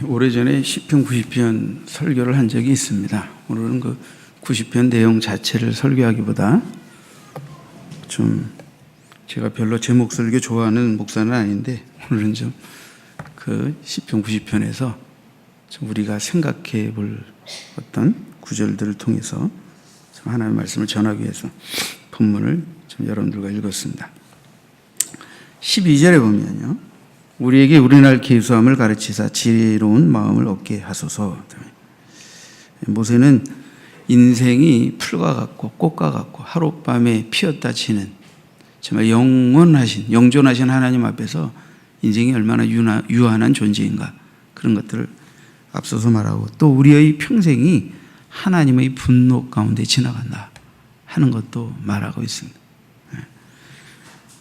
오래전에 시편 90편 설교를 한 적이 있습니다. 오늘은 그 90편 내용 자체를 설교하기보다 좀 제가 별로 제 목설교 좋아하는 목사는 아닌데 오늘은 좀 그 시편 90편에서 좀 우리가 생각해 볼 어떤 구절들을 통해서 좀 하나님의 말씀을 전하기 위해서 본문을 좀 여러분들과 읽었습니다. 12절에 보면요, 우리에게 우리날 계수함을 가르치사 지혜로운 마음을 얻게 하소서. 모세는 인생이 풀과 같고 꽃과 같고 하룻밤에 피었다 지는 정말 영존하신 하나님 앞에서 인생이 얼마나 유한한 존재인가, 그런 것들을 앞서서 말하고, 또 우리의 평생이 하나님의 분노 가운데 지나간다 하는 것도 말하고 있습니다.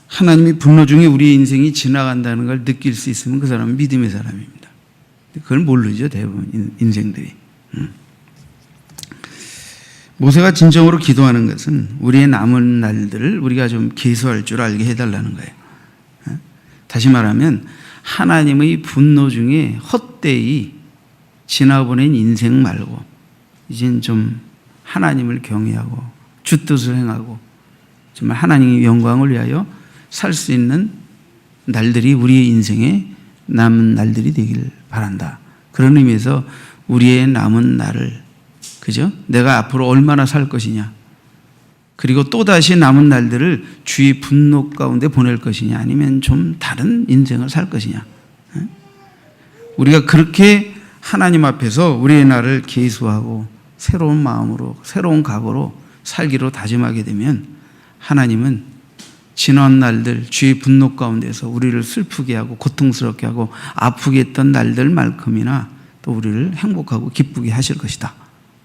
하나님의 분노 중에 우리의 인생이 지나간다는 걸 느낄 수 있으면 그 사람은 믿음의 사람입니다. 그걸 모르죠, 대부분 인생들이. 모세가 진정으로 기도하는 것은 우리의 남은 날들을 우리가 좀 계수할 줄 알게 해달라는 거예요. 다시 말하면 하나님의 분노 중에 헛되이 지나보낸 인생 말고 이젠 좀 하나님을 경외하고 주 뜻을 행하고 정말 하나님의 영광을 위하여 살 수 있는 날들이 우리의 인생에 남은 날들이 되길 바란다. 그런 의미에서 우리의 남은 날을, 그죠? 내가 앞으로 얼마나 살 것이냐, 그리고 또다시 남은 날들을 주의 분노 가운데 보낼 것이냐, 아니면 좀 다른 인생을 살 것이냐. 우리가 그렇게 하나님 앞에서 우리의 날을 계수하고 새로운 마음으로, 새로운 각오로 살기로 다짐하게 되면 하나님은 지난 날들 주의 분노 가운데서 우리를 슬프게 하고 고통스럽게 하고 아프게 했던 날들만큼이나 또 우리를 행복하고 기쁘게 하실 것이다.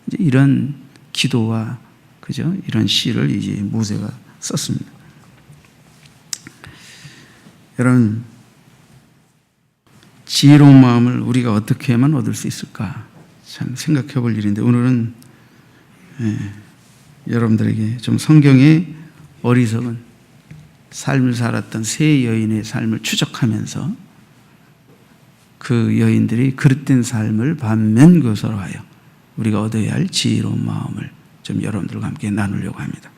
이제 이런 기도와, 그죠? 이런 시를 이제 모세가 썼습니다. 여러분, 지혜로운 마음을 우리가 어떻게 하면 얻을 수 있을까 참 생각해 볼 일인데, 오늘은 여러분들에게 좀 성경의 어리석은 삶을 살았던 세 여인의 삶을 추적하면서 그 여인들이 그릇된 삶을 반면교사로하여 우리가 얻어야 할 지혜로운 마음을 좀 여러분들과 함께 나누려고 합니다.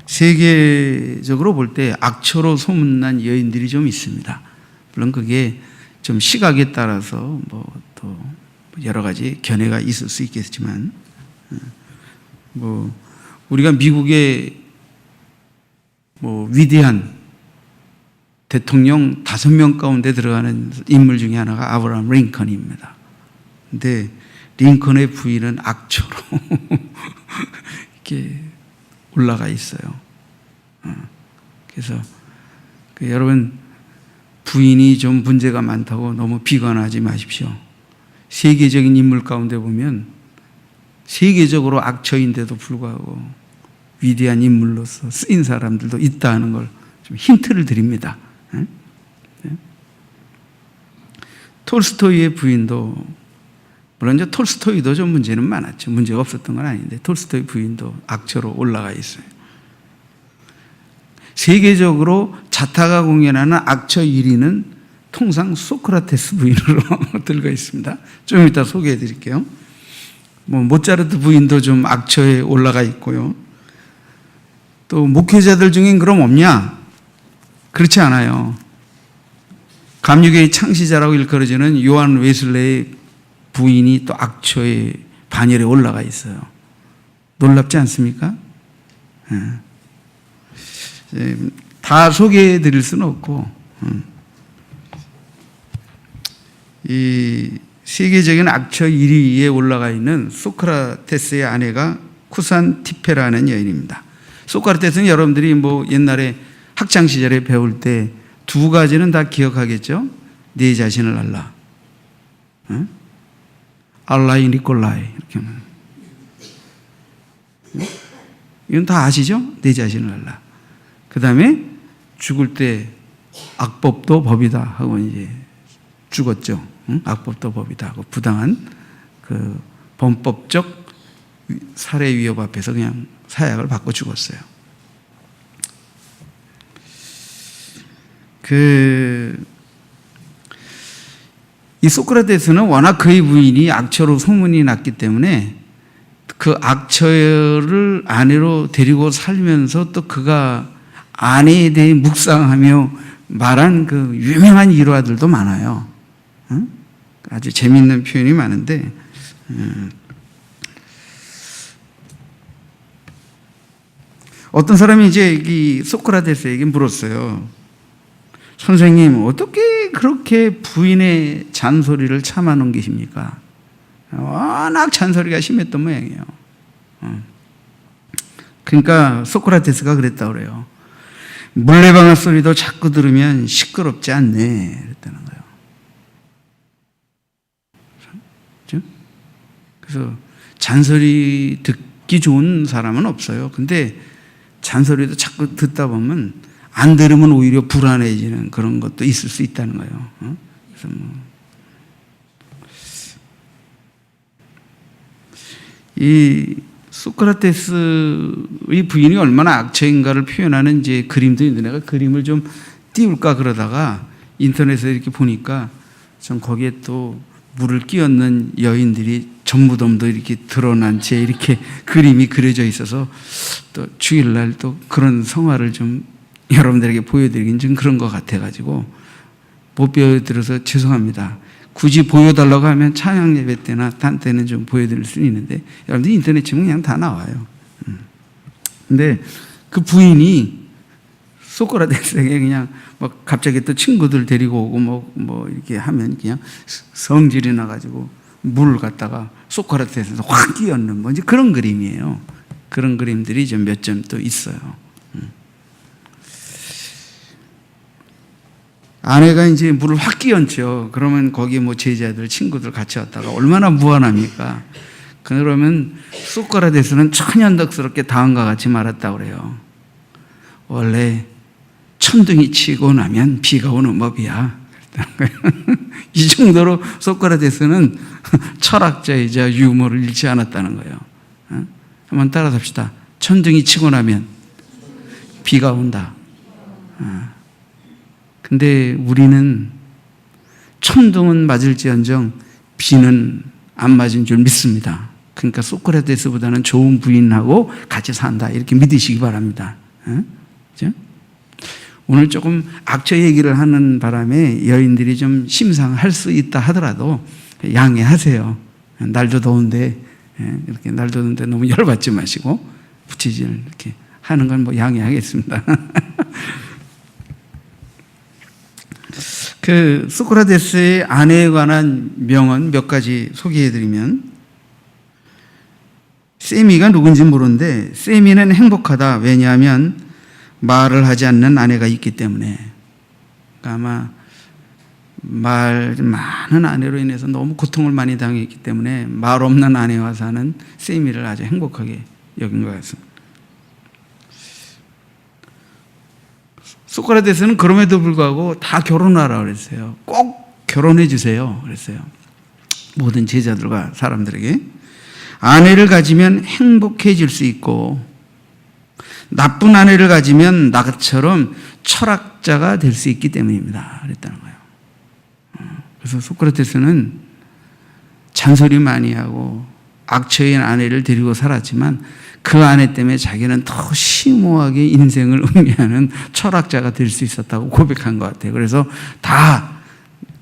세계적으로 볼 때 악처로 소문난 여인들이 좀 있습니다. 물론 그게 좀 시각에 따라서 또 여러 가지 견해가 있을 수 있겠지만, 우리가 미국의 위대한 대통령 5명 가운데 들어가는 인물 중에 하나가 아브라함 링컨입니다. 근데 링컨의 부인은 악처로 이렇게 올라가 있어요. 그래서 여러분, 부인이 좀 문제가 많다고 너무 비관하지 마십시오. 세계적인 인물 가운데 보면 세계적으로 악처인데도 불구하고 위대한 인물로서 쓰인 사람들도 있다는 걸 좀 힌트를 드립니다. 톨스토이의 부인도, 물론 이제 톨스토이도 좀 문제는 많았죠. 문제가 없었던 건 아닌데 톨스토이 부인도 악처로 올라가 있어요. 세계적으로 자타가 공연하는 악처 1위는 통상 소크라테스 부인으로 들어가 있습니다. 좀 이따 소개해 드릴게요. 모차르트 부인도 좀 악처에 올라가 있고요. 또 목회자들 중엔 그럼 없냐? 그렇지 않아요. 감리교의 창시자라고 일컬어지는 요한 웨슬레의 부인이 또 악처의 반열에 올라가 있어요. 놀랍지 않습니까? 다 소개해 드릴 수는 없고, 이 세계적인 악처 1위에 올라가 있는 소크라테스의 아내가 쿠산티페라는 여인입니다. 소크라테스는 여러분들이 옛날에 학창시절에 배울 때 2가지는 다 기억하겠죠? 네 자신을 알라. 알라이 니콜라이. 이렇게 하면. 이건 다 아시죠? 네 자신을 알라. 그 다음에 죽을 때 악법도 법이다 하고 이제 죽었죠. 악법도 법이다 하고 부당한 그 범법적 살해 위협 앞에서 그냥 사약을 받고 죽었어요. 이 소크라테스는 워낙 그의 부인이 악처로 소문이 났기 때문에 그 악처를 아내로 데리고 살면서 또 그가 아내에 대해 묵상하며 말한 그 유명한 일화들도 많아요. 아주 재미있는 표현이 많은데, 어떤 사람이 이제 이 소크라테스에게 물었어요. 선생님, 어떻게 그렇게 부인의 잔소리를 참아 넘기십니까? 워낙 잔소리가 심했던 모양이에요. 그러니까 소크라테스가 그랬다고 그래요. 물레방아 소리도 자꾸 들으면 시끄럽지 않네, 그랬다는 거예요. 그렇죠? 그래서 잔소리 듣기 좋은 사람은 없어요. 근데 잔소리도 자꾸 듣다 보면 안 들으면 오히려 불안해지는 그런 것도 있을 수 있다는 거예요. 그래서 이 소크라테스의 부인이 얼마나 악처인가를 표현하는 이제 그림도 있는데, 내가 그림을 좀 띄울까 그러다가 인터넷에 이렇게 보니까 전 거기에 또 물을 끼얹는 여인들이 전무덤도 이렇게 드러난 채 이렇게 그림이 그려져 있어서 또 주일날 또 그런 성화를 좀 여러분들에게 보여드리긴 좀 그런 것 같아가지고 못 보여드려서 죄송합니다. 굳이 보여달라고 하면 찬양 예배 때나 단 때는 좀 보여드릴 수는 있는데, 여러분들 인터넷 치면 그냥 다 나와요. 근데 그 부인이 소크라테스에게 그냥 막 갑자기 또 친구들 데리고 오고 뭐 이렇게 하면 그냥 성질이 나가지고 물을 갖다가 소크라테스에서 확 끼얹는 뭐 이제 그런 그림이에요. 그런 그림들이 좀 몇 점 또 있어요. 아내가 이제 물을 확 끼얹죠. 그러면 거기 뭐 제자들, 친구들 같이 왔다가 얼마나 무안합니까? 그러면 소크라테스는 천연덕스럽게 다음과 같이 말했다고 그래요. 원래 천둥이 치고 나면 비가 오는 법이야. 이 정도로 소크라테스는 철학자이자 유머를 잃지 않았다는 거예요. 한번 따라합시다. 천둥이 치고 나면 비가 온다. 근데 우리는 천둥은 맞을지언정 비는 안 맞은 줄 믿습니다. 그러니까 소크라테스보다는 좋은 부인하고 같이 산다, 이렇게 믿으시기 바랍니다. 그렇죠? 오늘 조금 악처 얘기를 하는 바람에 여인들이 좀 심상할 수 있다 하더라도 양해하세요. 날도 더운데, 이렇게 날도 더운데 너무 열받지 마시고 부채질 이렇게 하는 건 뭐 양해하겠습니다. 그 소크라테스의 아내에 관한 명언 몇 가지 소개해드리면, 세미가 누군지 모르는데 세미는 행복하다. 왜냐하면 말을 하지 않는 아내가 있기 때문에. 그러니까 아마 말 많은 아내로 인해서 너무 고통을 많이 당했기 때문에 말 없는 아내와 사는 세미를 아주 행복하게 여긴 것 같습니다. 소크라테스는 그럼에도 불구하고 다 결혼하라고 그랬어요. 꼭 결혼해 주세요 그랬어요. 모든 제자들과 사람들에게. 아내를 가지면 행복해질 수 있고, 나쁜 아내를 가지면 나처럼 철학자가 될 수 있기 때문입니다 그랬다는 거예요. 그래서 소크라테스는 잔소리 많이 하고 악처인 아내를 데리고 살았지만 그 아내 때문에 자기는 더 심오하게 인생을 음미하는 철학자가 될 수 있었다고 고백한 것 같아요. 그래서 다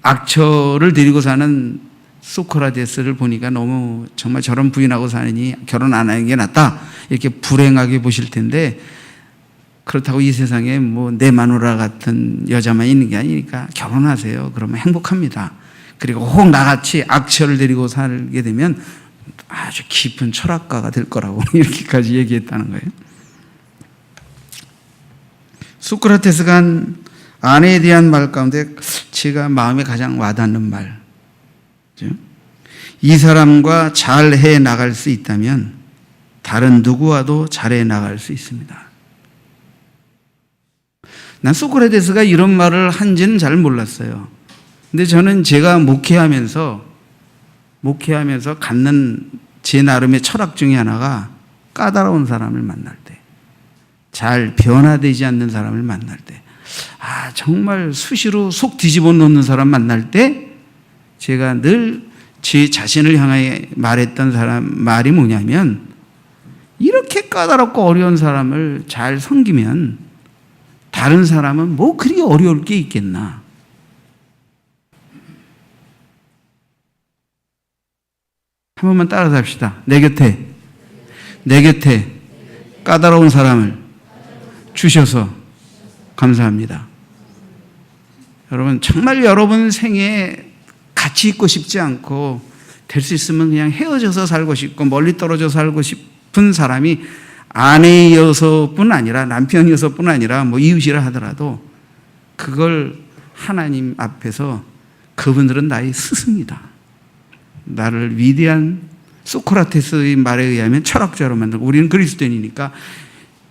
악처를 데리고 사는 소크라테스를 보니까 너무 정말 저런 부인하고 사느니 결혼 안 하는 게 낫다, 이렇게 불행하게 보실 텐데, 그렇다고 이 세상에 뭐 내 마누라 같은 여자만 있는 게 아니니까 결혼하세요. 그러면 행복합니다. 그리고 혹 나같이 악처를 데리고 살게 되면 아주 깊은 철학가가 될 거라고 이렇게까지 얘기했다는 거예요. 소크라테스가 한 아내에 대한 말 가운데 제가 마음에 가장 와닿는 말, 이 사람과 잘해 나갈 수 있다면 다른 누구와도 잘해 나갈 수 있습니다. 난 소크라테스가 이런 말을 한지는 잘 몰랐어요. 근데 저는 제가 목회하면서 갖는 제 나름의 철학 중에 하나가, 까다로운 사람을 만날 때, 잘 변화되지 않는 사람을 만날 때, 정말 수시로 속 뒤집어 놓는 사람 만날 때 제가 늘 제 자신을 향해 말했던 말이 뭐냐면, 이렇게 까다롭고 어려운 사람을 잘 섬기면 다른 사람은 뭐 그리 어려울 게 있겠나. 한 번만 따라서 합시다. 내 곁에 까다로운 사람을 주셔서 감사합니다. 여러분, 정말 여러분 생에 같이 있고 싶지 않고 될 수 있으면 그냥 헤어져서 살고 싶고 멀리 떨어져 살고 싶은 사람이 아내여서뿐 아니라 남편이어서뿐 아니라 뭐 이웃이라 하더라도 그걸 하나님 앞에서 그분들은 나의 스승이다. 나를 위대한 소크라테스의 말에 의하면 철학자로 만들고, 우리는 그리스도인이니까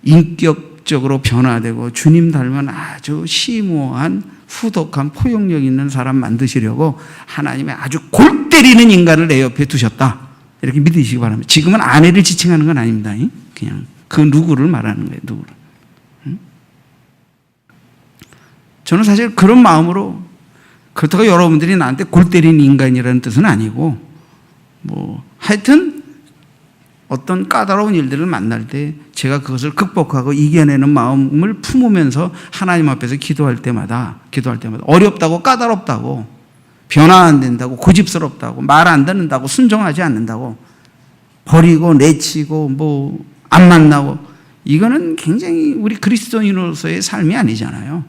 인격적으로 변화되고 주님 닮은 아주 심오한 후덕한 포용력 있는 사람 만드시려고 하나님의 아주 골 때리는 인간을 내 옆에 두셨다. 이렇게 믿으시기 바랍니다. 지금은 아내를 지칭하는 건 아닙니다. 그냥 그 누구를 말하는 거예요. 누구를. 저는 사실 그런 마음으로, 그렇다고 여러분들이 나한테 골 때리는 인간이라는 뜻은 아니고, 뭐 하여튼 어떤 까다로운 일들을 만날 때 제가 그것을 극복하고 이겨내는 마음을 품으면서 하나님 앞에서 기도할 때마다 어렵다고, 까다롭다고, 변화 안 된다고, 고집스럽다고, 말 안 듣는다고, 순종하지 않는다고, 버리고 내치고 뭐 안 만나고, 이거는 굉장히 우리 그리스도인으로서의 삶이 아니잖아요.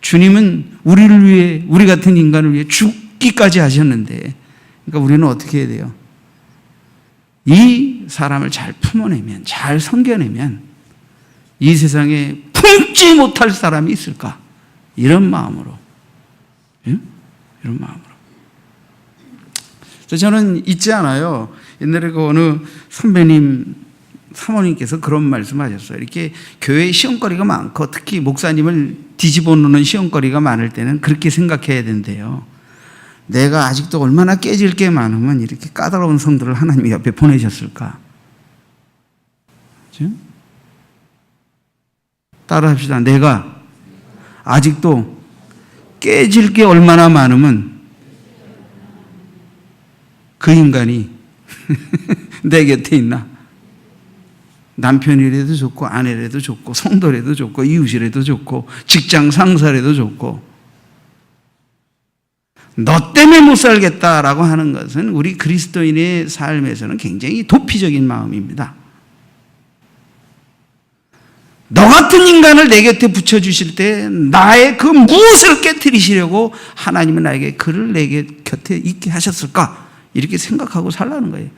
주님은 우리를 위해, 우리 같은 인간을 위해 죽기까지 하셨는데, 그러니까 우리는 어떻게 해야 돼요? 이 사람을 잘 품어내면, 잘 섬겨내면 이 세상에 품지 못할 사람이 있을까? 이런 마음으로. 이런 마음으로. 그래서 저는 잊지 않아요. 옛날에 그 어느 선배님, 사모님께서 그런 말씀하셨어요. 이렇게 교회에 시험거리가 많고 특히 목사님을 뒤집어 놓는 시험거리가 많을 때는 그렇게 생각해야 된대요. 내가 아직도 얼마나 깨질 게 많으면 이렇게 까다로운 성도를 하나님이 옆에 보내셨을까? 그렇죠? 따라합시다. 내가 아직도 깨질 게 얼마나 많으면 그 인간이 내 곁에 있나? 남편이라도 좋고, 아내라도 좋고, 성도라도 좋고, 이웃이라도 좋고, 직장 상사라도 좋고, 너 때문에 못 살겠다라고 하는 것은 우리 그리스도인의 삶에서는 굉장히 도피적인 마음입니다. 너 같은 인간을 내 곁에 붙여주실 때 나의 그 무엇을 깨뜨리시려고 하나님은 나에게 그를 내 곁에 있게 하셨을까? 이렇게 생각하고 살라는 거예요.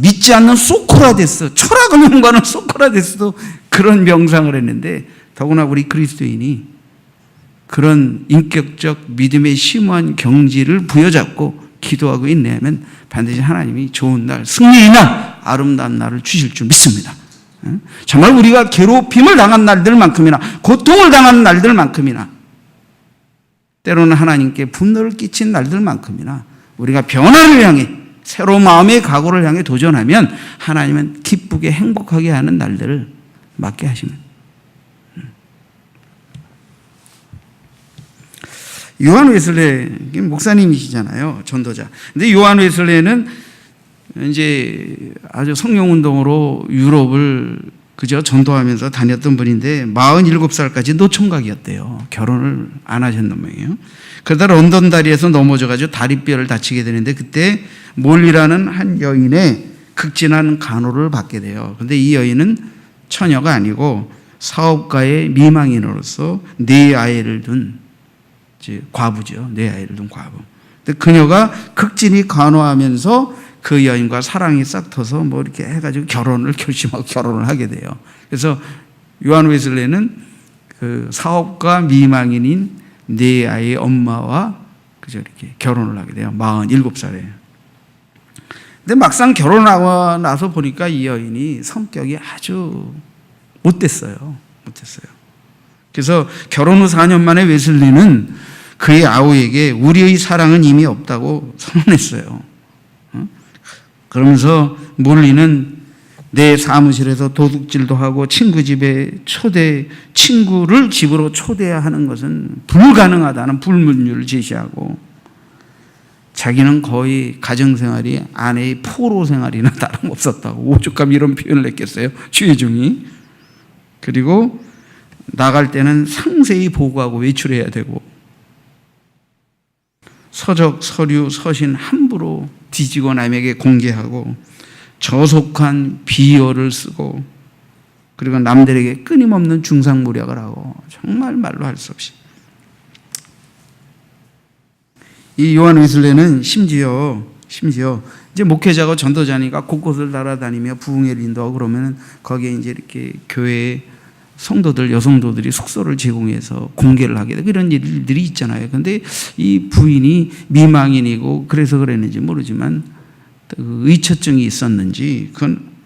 믿지 않는 소크라테스, 철학을 연구하는 소크라테스도 그런 명상을 했는데, 더구나 우리 그리스도인이 그런 인격적 믿음의 심오한 경지를 부여잡고 기도하고 있냐면 반드시 하나님이 좋은 날, 승리의 날, 아름다운 날을 주실 줄 믿습니다. 정말 우리가 괴롭힘을 당한 날들만큼이나, 고통을 당한 날들만큼이나, 때로는 하나님께 분노를 끼친 날들만큼이나 우리가 변화를 향해, 새로운 마음의 각오를 향해 도전하면 하나님은 기쁘게 행복하게 하는 날들을 맞게 하십니다. 요한 웨슬레 목사님이시잖아요. 전도자. 근데 요한 웨슬레는 이제 아주 성령 운동으로 유럽을 그저 전도하면서 다녔던 분인데 47살까지 노총각이었대요. 결혼을 안 하셨는 모양이에요. 그러다 런던 다리에서 넘어져가지고 다리뼈를 다치게 되는데 그때 몰리라는 한 여인의 극진한 간호를 받게 돼요. 그런데 이 여인은 처녀가 아니고 사업가의 미망인으로서 4아이를 둔 과부죠. 4아이를 둔 과부. 근데 그녀가 극진히 간호하면서 그 여인과 사랑이 싹 터서 뭐 이렇게 해가지고 결심하고 결혼을 하게 돼요. 그래서 요한 웨슬레는 그 사업가 미망인인 4아이의 엄마와 그저 이렇게 결혼을 하게 돼요. 47살에. 근데 막상 결혼하고 나서 보니까 이 여인이 성격이 아주 못됐어요. 그래서 결혼 후 4년 만에 웨슬리는 그의 아우에게 우리의 사랑은 이미 없다고 선언했어요. 그러면서 몰리는 내 사무실에서 도둑질도 하고 친구를 집으로 초대하는 것은 불가능하다는 불문율을 제시하고 자기는 거의 가정생활이 아내의 포로 생활이나 다름없었다고 오죽하면 이런 표현을 했겠어요. 주의중이. 그리고 나갈 때는 상세히 보고하고 외출해야 되고 서적, 서류, 서신 함부로 뒤지고 남에게 공개하고 저속한 비어를 쓰고 그리고 남들에게 끊임없는 중상모략을 하고 정말 말로 할 수 없이 이 요한 웨슬레는 심지어 이제 목회자고 전도자니까 곳곳을 날아다니며 부흥회를 인도하고 그러면은 거기에 이제 이렇게 교회 성도들, 여성도들이 숙소를 제공해서 공개를 하게 되고 이런 일들이 있잖아요. 근데 이 부인이 미망인이고 그래서 그랬는지 모르지만 의처증이 있었는지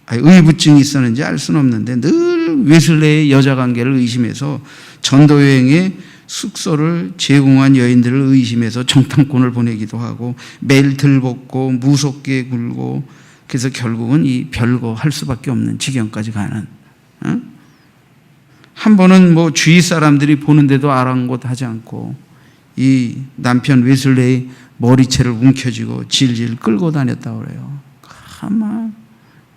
의부증이 있었는지 알 수는 없는데 늘 웨슬레의 여자 관계를 의심해서 전도 여행에 숙소를 제공한 여인들을 의심해서 정탐꾼을 보내기도 하고 매일 들볶고 무섭게 굴고 그래서 결국은 이 별거 할 수밖에 없는 지경까지 가는 한 번은 뭐 주위 사람들이 보는데도 아랑곳하지 않고 이 남편 웨슬레의 머리채를 움켜쥐고 질질 끌고 다녔다고 그래요. 아마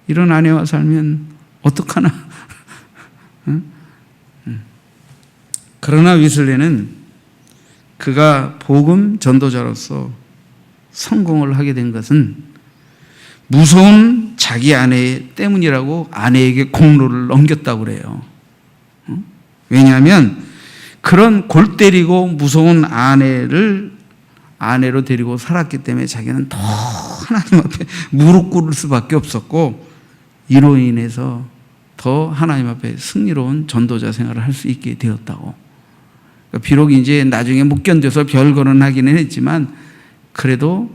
이런 아내와 살면 어떡하나. 그러나 웨슬레는 그가 복음 전도자로서 성공을 하게 된 것은 무서운 자기 아내 때문이라고 아내에게 공로를 넘겼다고 그래요. 왜냐하면 그런 골 때리고 무서운 아내로 데리고 살았기 때문에 자기는 더 하나님 앞에 무릎 꿇을 수밖에 없었고 이로 인해서 더 하나님 앞에 승리로운 전도자 생활을 할 수 있게 되었다고. 비록 이제 나중에 못 견뎌서 별거는 하기는 했지만 그래도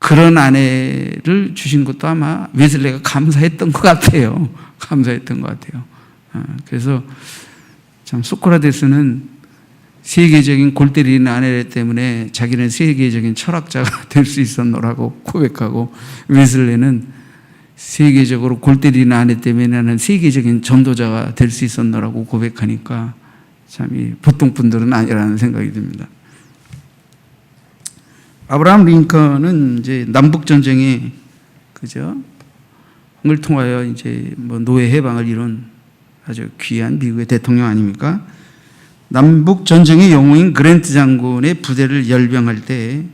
그런 아내를 주신 것도 아마 웨슬레가 감사했던 것 같아요. 감사했던 것 같아요. 그래서 참 소크라테스는 세계적인 골 때리는 아내 때문에 자기는 세계적인 철학자가 될 수 있었노라고 고백하고 웨슬레는 세계적으로 골 때리는 아내 때문에 나는 세계적인 전도자가 될 수 있었노라고 고백하니까 참 보통 분들은 아니라는 생각이 듭니다. 아브라함 링컨은 이제 남북 전쟁에 을 통하여 이제 뭐 노예 해방을 이룬 아주 귀한 미국의 대통령 아닙니까? 남북 전쟁의 영웅인 그랜트 장군의 부대를 열병할 때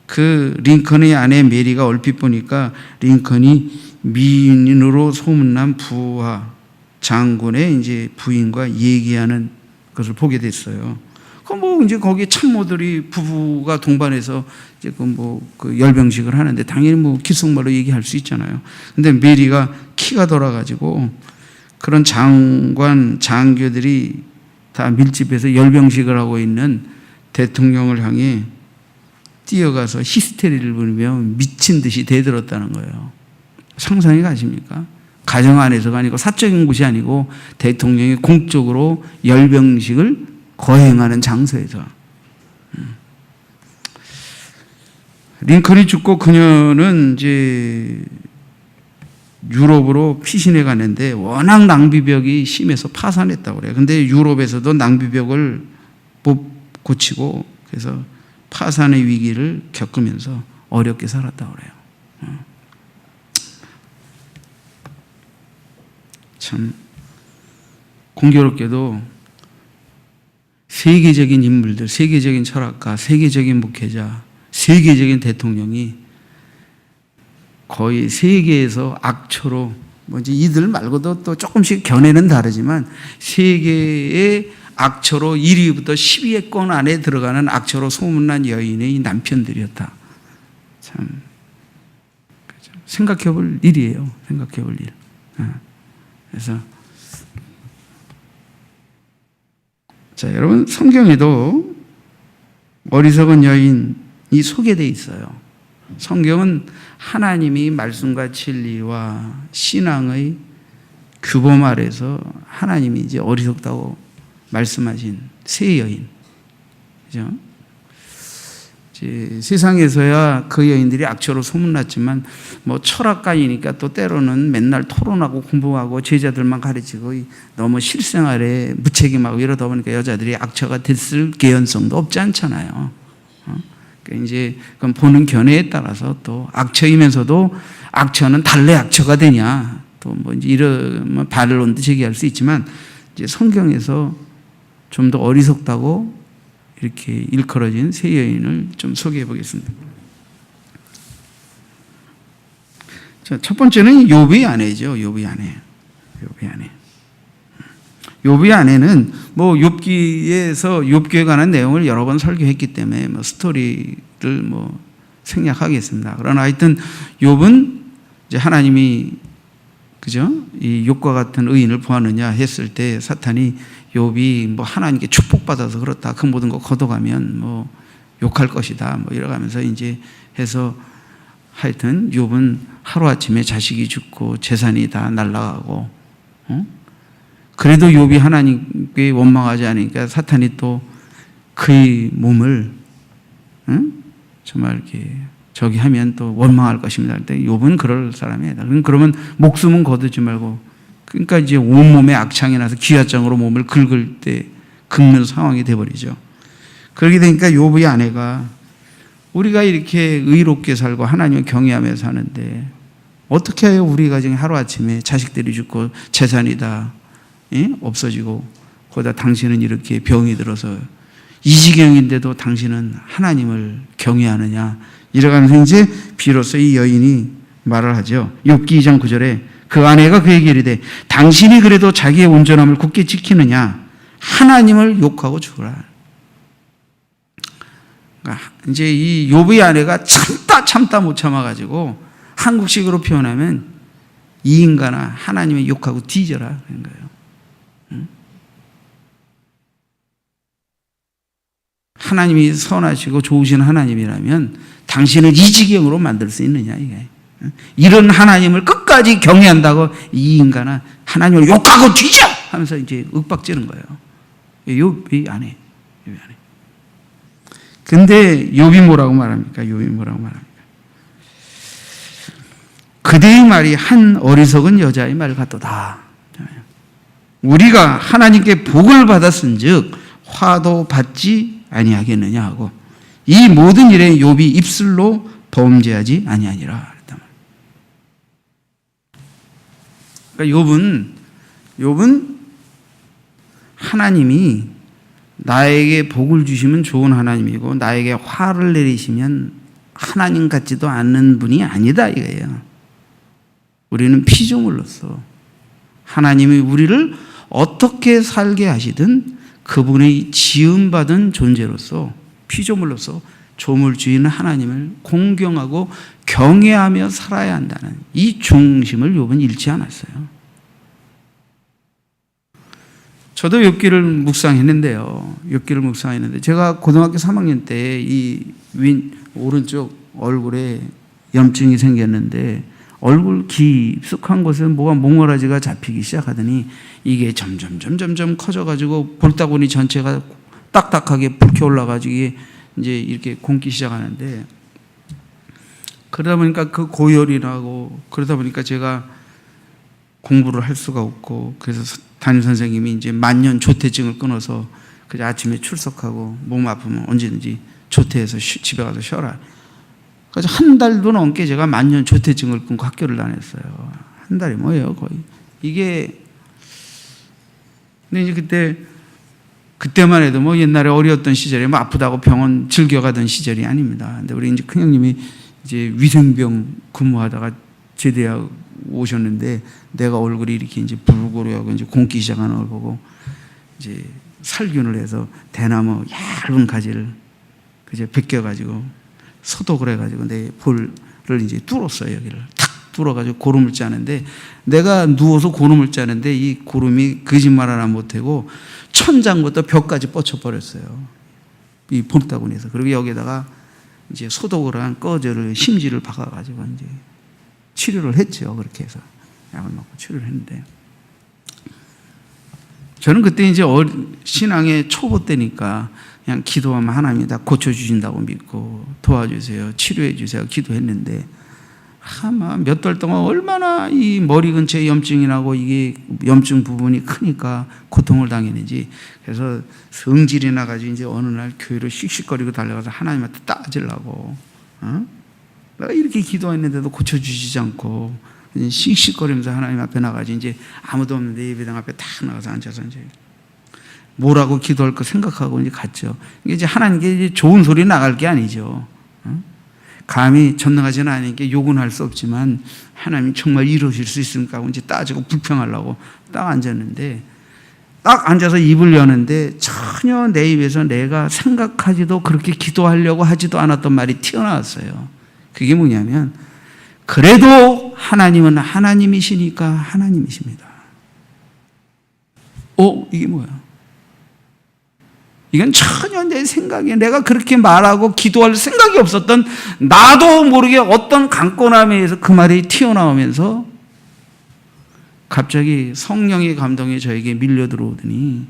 그 링컨의 아내 메리가 얼핏 보니까 링컨이 미인으로 소문난 부하 장군의 이제 부인과 얘기하는 것을 보게 됐어요. 뭐 이제 거기 참모들이 부부가 동반해서 이제 그 열병식을 하는데 당연히 뭐 귓속말로 얘기할 수 있잖아요. 근데 메리가 키가 돌아가지고 그런 장관 장교들이 다 밀집해서 열병식을 하고 있는 대통령을 향해 뛰어가서 히스테리를 부르며 미친 듯이 대들었다는 거예요. 상상이 가십니까? 가정 안에서가 아니고 사적인 곳이 아니고 대통령이 공적으로 열병식을 거행하는 장소에서. 링컨이 죽고 그녀는 이제 유럽으로 피신해 가는데 워낙 낭비벽이 심해서 파산했다고 그래요. 근데 유럽에서도 낭비벽을 못 고치고 그래서 파산의 위기를 겪으면서 어렵게 살았다고 그래요. 참 공교롭게도 세계적인 인물들, 세계적인 철학가, 세계적인 목회자, 세계적인 대통령이 거의 세계에서 악초로 뭐지 이들 말고도 또 조금씩 견해는 다르지만 세계의 악초로 1위부터 10위권 안에 들어가는 악초로 소문난 여인의 남편들이었다. 참 생각해 볼 일이에요. 생각해 볼 일. 그래서 자, 여러분 성경에도 어리석은 여인이 소개되어 있어요. 성경은 하나님이 말씀과 진리와 신앙의 규범 아래서 하나님이 이제 어리석다고 말씀하신 세 여인, 그죠? 세상에서야 그 여인들이 악처로 소문났지만 뭐 철학가이니까 또 때로는 맨날 토론하고 공부하고 제자들만 가르치고 너무 실생활에 무책임하고 이러다 보니까 여자들이 악처가 됐을 개연성도 없지 않잖아요. 그러니까 이제 그건 보는 견해에 따라서 또 악처이면서도 악처는 달래 악처가 되냐, 또 뭐 이제 이런 반론도 제기할 수 있지만, 이제 성경에서 좀 더 어리석다고 이렇게 일컬어진 세 여인을 좀 소개해 보겠습니다. 자, 첫 번째는 욥의 아내죠. 욥의 아내. 욥의 아내는 뭐 욥기에서 욥기에 관한 내용을 여러 번 설교했기 때문에 뭐 스토리를 뭐 생략하겠습니다. 그러나 하여튼 욥은 이제 하나님이 그죠? 이 욥과 같은 의인을 보았느냐 했을 때 사탄이 욥이 뭐 하나님께 축복받아서 그렇다, 그 모든 거 걷어가면 뭐 욕할 것이다, 뭐 이러가면서 이제 해서 하여튼 욥은 하루아침에 자식이 죽고 재산이 다 날아가고, 그래도 욥이 하나님께 원망하지 않으니까 사탄이 또 그의 몸을 정말 이렇게 저기 하면 또 원망할 것입니다. 욥은 그럴 사람이다. 그러면 목숨은 거두지 말고, 그러니까 이제 온몸에 악창이 나서 기화장으로 몸을 긁는 상황이 되어버리죠. 그렇게 되니까 욥의 아내가, 우리가 이렇게 의롭게 살고 하나님을 경외하며 사는데 어떻게 해요? 우리 가정이 하루아침에 자식들이 죽고 재산이 다 없어지고, 거기다 당신은 이렇게 병이 들어서 이 지경인데도 당신은 하나님을 경외하느냐, 이러면서 이제 비로소 이 여인이 말을 하죠. 욥기 2장 9절에 그 아내가 그에게 이르되 당신이 그래도 자기의 온전함을 굳게 지키느냐, 하나님을 욕하고 죽으라. 그러니까 이제 이 욥의 아내가 참다 못 참아가지고 한국식으로 표현하면 이 인간아 하나님을 욕하고 뒤져라 그런 거예요. 하나님이 선하시고 좋으신 하나님이라면 당신을 이 지경으로 만들 수 있느냐, 이게. 이런 하나님을 끝까지 경외한다고 이 인간아 하나님을 욕하고 뒤져 하면서 이제 윽박지는 거예요. 욥이 아내. 근데 욥이 뭐라고 말합니까? 그대의 말이 한 어리석은 여자의 말 같도다. 우리가 하나님께 복을 받았은즉 화도 받지 아니하겠느냐 하고, 이 모든 일에 욥이 입술로 범죄하지 아니하니라. 그러니까 욥은 하나님이 나에게 복을 주시면 좋은 하나님이고 나에게 화를 내리시면 하나님 같지도 않는 분이 아니다 이거예요. 우리는 피조물로서 하나님이 우리를 어떻게 살게 하시든 그분의 지음받은 존재로서, 피조물로서 조물주인 하나님을 공경하고 경외하며 살아야 한다는 이 중심을 욥은 잃지 않았어요. 저도 욥기를 묵상했는데요. 제가 고등학교 3학년 때 이 오른쪽 얼굴에 염증이 생겼는데, 얼굴 깊숙한 곳에 뭐가 몽골아지가 잡히기 시작하더니 이게 점점 커져가지고 볼따구니 전체가 딱딱하게 붉게 올라가지고 이제 이렇게 곪기 시작하는데, 그러다 보니까 그 고열이 나고, 그러다 보니까 제가 공부를 할 수가 없고, 그래서 담임 선생님이 이제 만년 조퇴증을 끊어서 그냥 아침에 출석하고 몸 아프면 언제든지 조퇴해서 집에 가서 쉬어라. 그래서 한 달도 넘게 제가 만년 조퇴증을 끊고 학교를 다녔어요. 한 달이 뭐예요, 거의. 이게, 근데 이제 그때만 해도 뭐 옛날에 어려웠던 시절에 뭐 아프다고 병원 즐겨가던 시절이 아닙니다. 근데 우리 이제 큰형님이 이제 위생병 근무하다가 제대하고 오셨는데, 내가 얼굴이 이렇게 이제 불고르하고 이제 곪기 시작하는 걸 보고 이제 살균을 해서 대나무 얇은 가지를 그제 벗겨가지고 소독을 해가지고 내 볼을 이제 뚫었어요. 여기를 탁 뚫어가지고 고름을 짜는데, 내가 누워서 고름을 짜는데 이 고름이 거짓말 하나 못하고 천장부터 벽까지 뻗쳐버렸어요. 이 볼따구니에서. 그리고 여기다가 이제 소독을 한 꺼져를 심지를 박아가지고 이제 치료를 했죠. 그렇게 해서 약을 먹고 치료를 했는데, 저는 그때 이제 신앙의 초보 때니까 그냥 기도하면 하나님이 다 고쳐주신다고 믿고 도와주세요, 치료해 주세요 기도했는데, 아마 몇 달 동안 얼마나 이 머리 근처에 염증이 나고 이게 염증 부분이 크니까 고통을 당했는지. 그래서 성질이 나가지고 이제 어느 날 교회로 씩씩거리고 달려가서 하나님한테 따지려고, 내가 이렇게 기도했는데도 고쳐주시지 않고 씩씩거리면서 하나님 앞에 나가지, 이제 아무도 없는데 예배당 앞에 딱 나가서 앉아서 이제 뭐라고 기도할 거 생각하고 이제 갔죠. 이게 이제 하나님께 이제 좋은 소리 나갈 게 아니죠. 감히 전능하지는 않으니까 욕은 할 수 없지만 하나님 정말 이루실 수 있습니까 하고 이제 따지고 불평하려고 딱 앉았는데, 딱 앉아서 입을 여는데 전혀 내 입에서 내가 생각하지도 그렇게 기도하려고 하지도 않았던 말이 튀어나왔어요. 그게 뭐냐면, 그래도 하나님은 하나님이시니까 하나님이십니다. 이게 뭐야? 이건 전혀 내 생각에, 내가 그렇게 말하고 기도할 생각이 없었던, 나도 모르게 어떤 강권함에 의해서 그 말이 튀어나오면서 갑자기 성령의 감동이 저에게 밀려 들어오더니,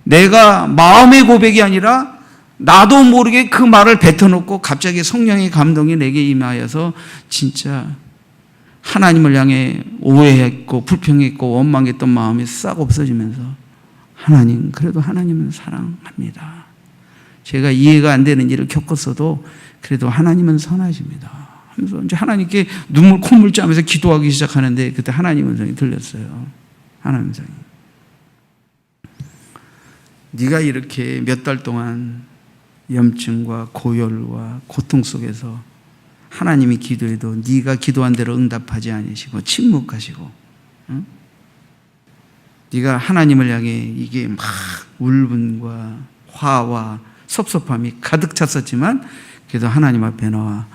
내가 마음의 고백이 아니라 나도 모르게 그 말을 뱉어놓고 갑자기 성령의 감동이 내게 임하여서 진짜 하나님을 향해 오해했고 불평했고 원망했던 마음이 싹 없어지면서, 하나님, 그래도 하나님은 사랑합니다. 제가 이해가 안 되는 일을 겪었어도 그래도 하나님은 선하십니다 하면서 이제 하나님께 눈물 콧물 짜면서 기도하기 시작하는데, 그때 하나님 음성이 들렸어요. 하나님 음성이, 네가 이렇게 몇 달 동안 염증과 고열과 고통 속에서 하나님이 기도해도 네가 기도한 대로 응답하지 않으시고 침묵하시고, 네가 하나님을 향해 이게 막 울분과 화와 섭섭함이 가득 찼었지만 그래도 하나님 앞에 나와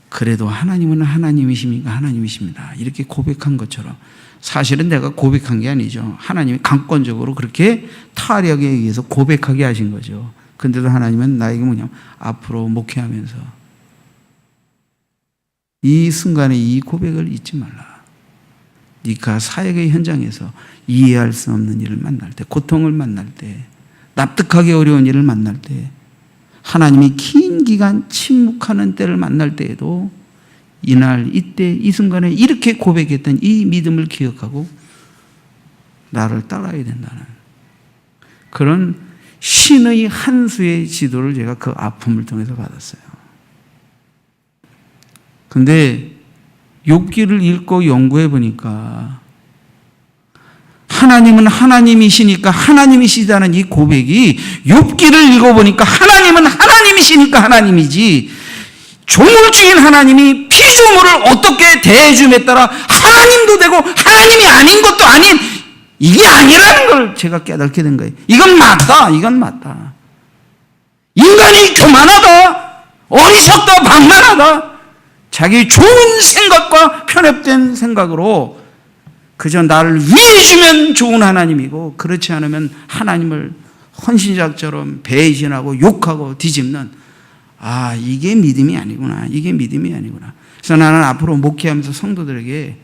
그래도 하나님은 하나님이십니까? 하나님이십니다. 이렇게 고백한 것처럼, 사실은 내가 고백한 게 아니죠. 하나님이 강권적으로 그렇게 타락에 의해서 고백하게 하신 거죠. 근데도 하나님은 나에게 뭐냐면, 앞으로 목회하면서 이 순간에 이 고백을 잊지 말라. 네가 사역의 현장에서 이해할 수 없는 일을 만날 때, 고통을 만날 때, 납득하기 어려운 일을 만날 때, 하나님이 긴 기간 침묵하는 때를 만날 때에도 이날 이때 이 순간에 이렇게 고백했던 이 믿음을 기억하고 나를 따라야 된다는 그런 신의 한 수의 지도를 제가 그 아픔을 통해서 받았어요. 근데 욥기를 읽고 연구해 보니까 하나님은 하나님이시니까 하나님이시다는 이 고백이, 욥기를 읽어보니까 하나님은 하나님이시니까 하나님이지, 조물 주인 하나님이 피조물을 어떻게 대해줌에 따라 하나님도 되고 하나님이 아닌 것도 아닌, 이게 아니라는 걸 제가 깨닫게 된 거예요. 이건 맞다. 이건 맞다. 인간이 교만하다, 어리석다, 방만하다, 자기 좋은 생각과 편협된 생각으로 그저 나를 위해주면 좋은 하나님이고, 그렇지 않으면 하나님을 헌신자처럼 배신하고 욕하고 뒤집는, 이게 믿음이 아니구나. 이게 믿음이 아니구나. 그래서 나는 앞으로 목회하면서 성도들에게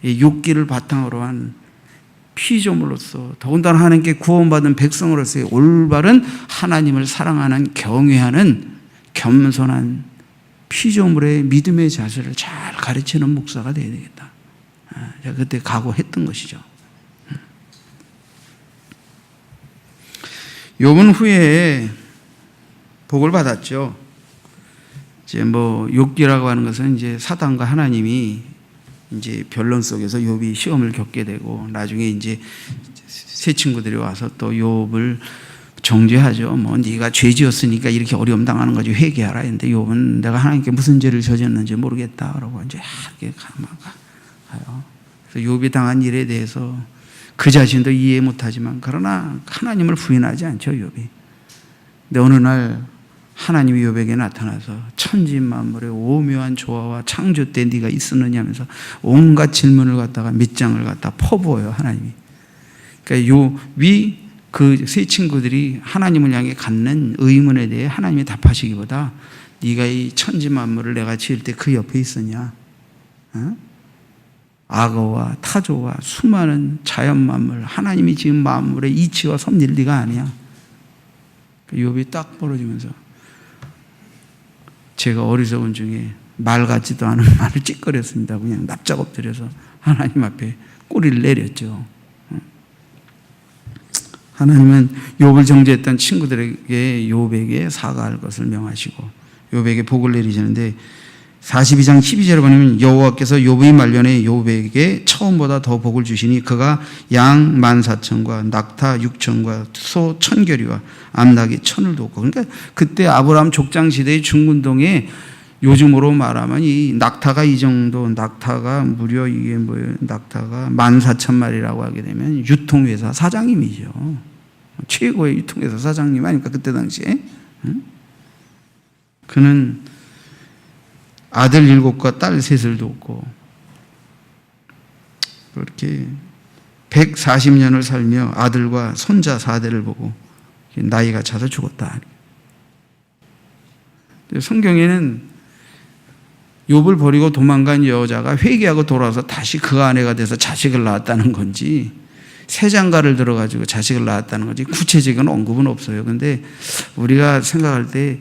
욥기를 바탕으로 한 피조물로서, 더군다나 하나님께 구원받은 백성으로서의 올바른 하나님을 사랑하는, 경외하는 겸손한 피조물의 믿음의 자세를 잘 가르치는 목사가 되어야 되겠다. 제가 그때 각오했던 것이죠. 욥은 후에 복을 받았죠. 이제 욥기라고 하는 것은 이제 사단과 하나님이 이제 변론 속에서 욥이 시험을 겪게 되고, 나중에 이제 새 친구들이 와서 또 욥을 정죄하죠. 네가 죄 지었으니까 이렇게 어려움 당하는 거지, 회개하라 했는데 욥은 내가 하나님께 무슨 죄를 저졌는지 모르겠다 그러고 이제 이렇게 가요. 그래서 욥이 당한 일에 대해서 그 자신도 이해 못하지만, 그러나 하나님을 부인하지 않죠, 욥이. 근데 어느 날 하나님이 욥에게 나타나서 천지 만물의 오묘한 조화와 창조 때 네가 있었느냐 하면서 온갖 질문을 갖다가 몇 장을 갖다 퍼부어요, 하나님이. 그러니까 욥이 그 세 친구들이 하나님을 향해 갖는 의문에 대해 하나님이 답하시기보다, 네가 이 천지 만물을 내가 지을 때 그 옆에 있었냐? 악어와 타조와 수많은 자연 만물, 하나님이 지은 만물의 이치와 섭리를 네가 아냐? 욥이 딱 벌어지면서, 제가 어리석은 중에 말 같지도 않은 말을 찌꺼렸습니다. 그냥 납작 엎드려서 하나님 앞에 꼬리를 내렸죠. 하나님은 욥을 정죄했던 친구들에게 욥에게 사과할 것을 명하시고 욥에게 복을 내리시는데 42장 12절에 보면 여호와께서 욥의 말년에 욥에게 처음보다 더 복을 주시니 그가 양 14,000과 낙타 6,000과 소 1,000결이와 암낙이 1,000을 뒀고, 그러니까 그때 아브라함 족장 시대의 중군동에 요즘으로 말하면 이 낙타가 이 정도, 낙타가 무려 이게 뭐예요? 낙타가 14,000마리라고 하게 되면 유통회사 사장님이죠. 최고의 유통회사 사장님 아닙니까? 그때 당시에. 그는 아들 7과 딸 3을 뒀고 그렇게 140년을 살며 아들과 손자 4대를 보고 나이가 차서 죽었다. 성경에는 욥을 버리고 도망간 여자가 회개하고 돌아와서 다시 그 아내가 돼서 자식을 낳았다는 건지 새 장가를 들어가지고 자식을 낳았다는 건지 구체적인 언급은 없어요. 그런데 우리가 생각할 때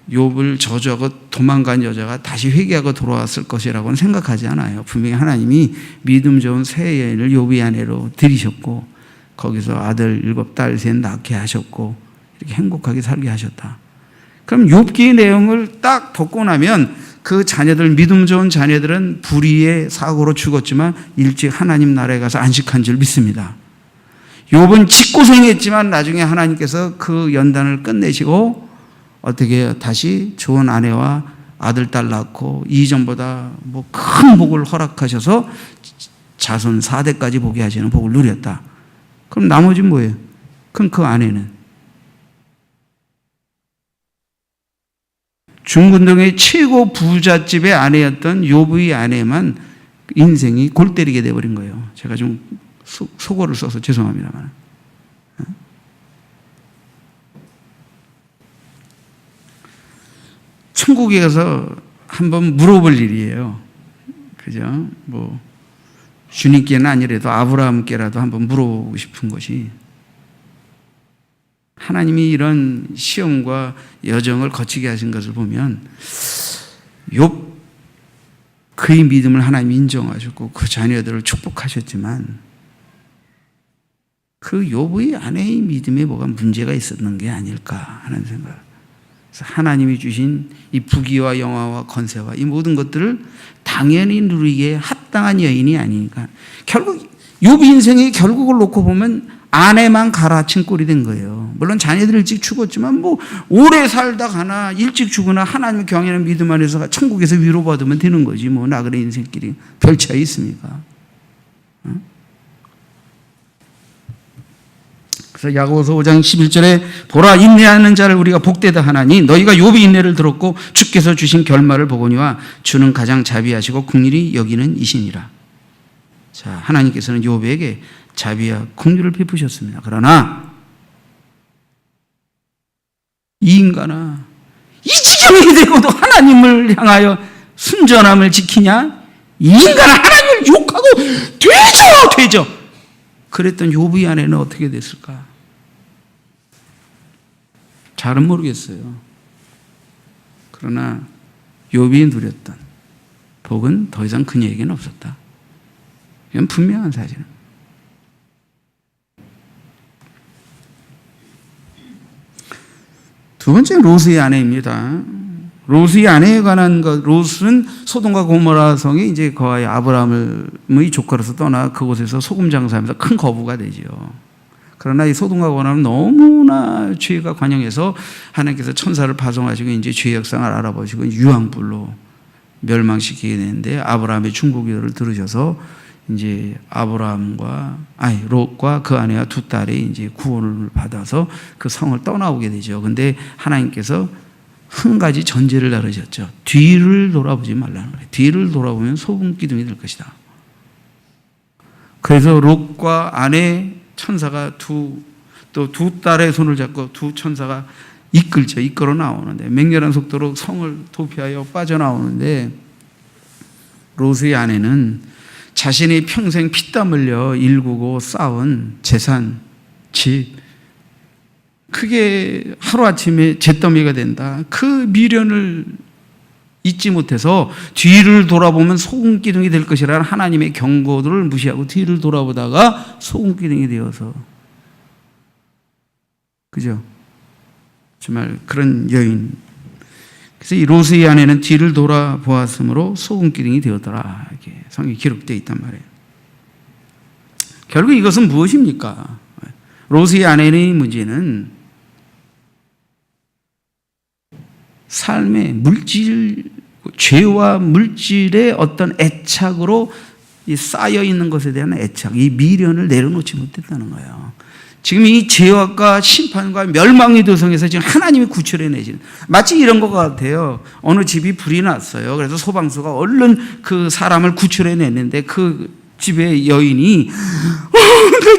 욥을 저주하고 도망간 여자가 다시 회개하고 돌아왔을 것이라고는 생각하지 않아요. 분명히 하나님이 믿음 좋은 새 여인을 욥의 아내로 들이셨고 거기서 아들 7, 딸 3 낳게 하셨고 이렇게 행복하게 살게 하셨다. 그럼 욥기의 내용을 딱 듣고 나면 그 자녀들, 믿음 좋은 자녀들은 불의의 사고로 죽었지만 일찍 하나님 나라에 가서 안식한 줄 믿습니다. 욥은 직고생했지만 나중에 하나님께서 그 연단을 끝내시고 어떻게 다시 좋은 아내와 아들, 딸 낳고 이전보다 뭐 큰 복을 허락하셔서 자손 4대까지 보게 하시는 복을 누렸다. 그럼 나머지는 뭐예요? 그럼 그 아내는 중군동의 최고 부잣집의 아내였던 욥의 아내만 인생이 골 때리게 돼버린 거예요. 제가 좀 속어를 써서 죄송합니다만. 천국에 가서 한번 물어볼 일이에요. 그죠? 뭐, 주님께는 아니라도 아브라함께라도 한번 물어보고 싶은 것이 하나님이 이런 시험과 여정을 거치게 하신 것을 보면 욥 그의 믿음을 하나님 인정하셨고 그 자녀들을 축복하셨지만 그 욥의 아내의 믿음에 뭐가 문제가 있었는 게 아닐까 하는 생각. 그래서 하나님이 주신 이 부귀와 영화와 권세와 이 모든 것들을 당연히 누리기에 합당한 여인이 아니니까 결국 욥 인생의 결국을 놓고 보면 아내만 갈아친 꼴이 된 거예요. 물론 자녀들 일찍 죽었지만 뭐 오래 살다 가나 일찍 죽으나 하나님 경외하는 믿음 안에서 천국에서 위로받으면 되는 거지 뭐 나그네 인생끼리 별 차이 있습니까? 그래서 야고보서 5장 11절에 보라 인내하는 자를 우리가 복되다 하나니 너희가 욥의 인내를 들었고 주께서 주신 결말을 보거니와 주는 가장 자비하시고 긍휼히 여기는 이시니라. 자, 하나님께서는 욥에게 자비와 긍휼을 베푸셨습니다. 그러나 이 인간아 이 지경이 되고도 하나님을 향하여 순전함을 지키냐? 이 인간아 하나님을 욕하고 되죠. 그랬던 욥의 아내는 어떻게 됐을까? 잘은 모르겠어요. 그러나 욥이 누렸던 복은 더 이상 그녀에게는 없었다. 이건 분명한 사실은. 두 번째 롯의 아내입니다. 롯의 아내에 관한 것, 롯은 소돔과 고모라 성에 이제 거하여 아브라함의 조카로서 떠나 그곳에서 소금 장사하면서 큰 거부가 되지요. 그러나 이 소돔과 고모라는 너무나 죄가 관영해서 하나님께서 천사를 파송하시고 이제 죄의 역상을 알아보시고 유황불로 멸망시키게 되는데 아브라함의 중보기도를 들으셔서 이제 롯과 그 아내와 두 딸이 이제 구원을 받아서 그 성을 떠나오게 되죠. 근데 하나님께서 한 가지 전제를 다루셨죠. 뒤를 돌아보지 말라는 거예요. 뒤를 돌아보면 소금 기둥이 될 것이다. 그래서 롯과 아내 천사가 두 딸의 손을 잡고 두 천사가 이끌어 나오는데 맹렬한 속도로 성을 도피하여 빠져나오는데 롯의 아내는 자신이 평생 피땀 흘려 일구고 쌓은 재산, 집, 그게 하루아침에 잿더미가 된다. 그 미련을 잊지 못해서 뒤를 돌아보면 소금기둥이 될 것이라는 하나님의 경고들을 무시하고 뒤를 돌아보다가 소금기둥이 되어서, 그죠? 정말 그런 여인. 그래서 이 롯의 아내는 뒤를 돌아보았으므로 소금기둥이 되었더라, 이렇게 성경에 기록되어 있단 말이에요. 결국 이것은 무엇입니까? 롯의 아내의 문제는 삶의 물질, 죄와 물질의 어떤 애착으로 쌓여 있는 것에 대한 애착, 이 미련을 내려놓지 못했다는 거예요. 지금 이 죄악과 심판과 멸망의 도성에서 지금 하나님이 구출해내시는, 마치 이런 것 같아요. 어느 집이 불이 났어요. 그래서 소방서가 얼른 그 사람을 구출해냈는데 그 집의 여인이 내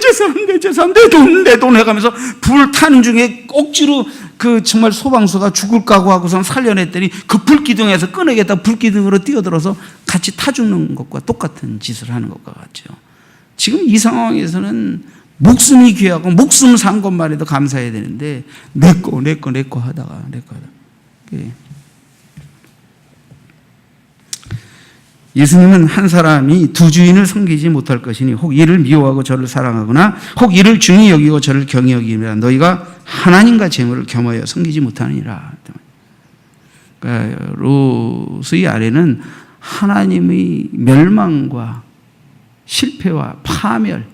재산, 내 돈 해가면서 불 타는 중에 억지로 그 정말 소방서가 죽을 각오하고선 살려냈더니 그 불기둥에서 꺼내겠다 불기둥으로 뛰어들어서 같이 타 죽는 것과 똑같은 짓을 하는 것과 같죠. 지금 이 상황에서는 목숨이 귀하고 목숨 산 것만 해도 감사해야 되는데 내 거 하다가 예수님은 한 사람이 두 주인을 섬기지 못할 것이니 혹 이를 미워하고 저를 사랑하거나 혹 이를 중히 여기고 저를 경히 여기며 너희가 하나님과 재물을 겸하여 섬기지 못하느니라. 그러니까 롯의 아내는 하나님의 멸망과 실패와 파멸,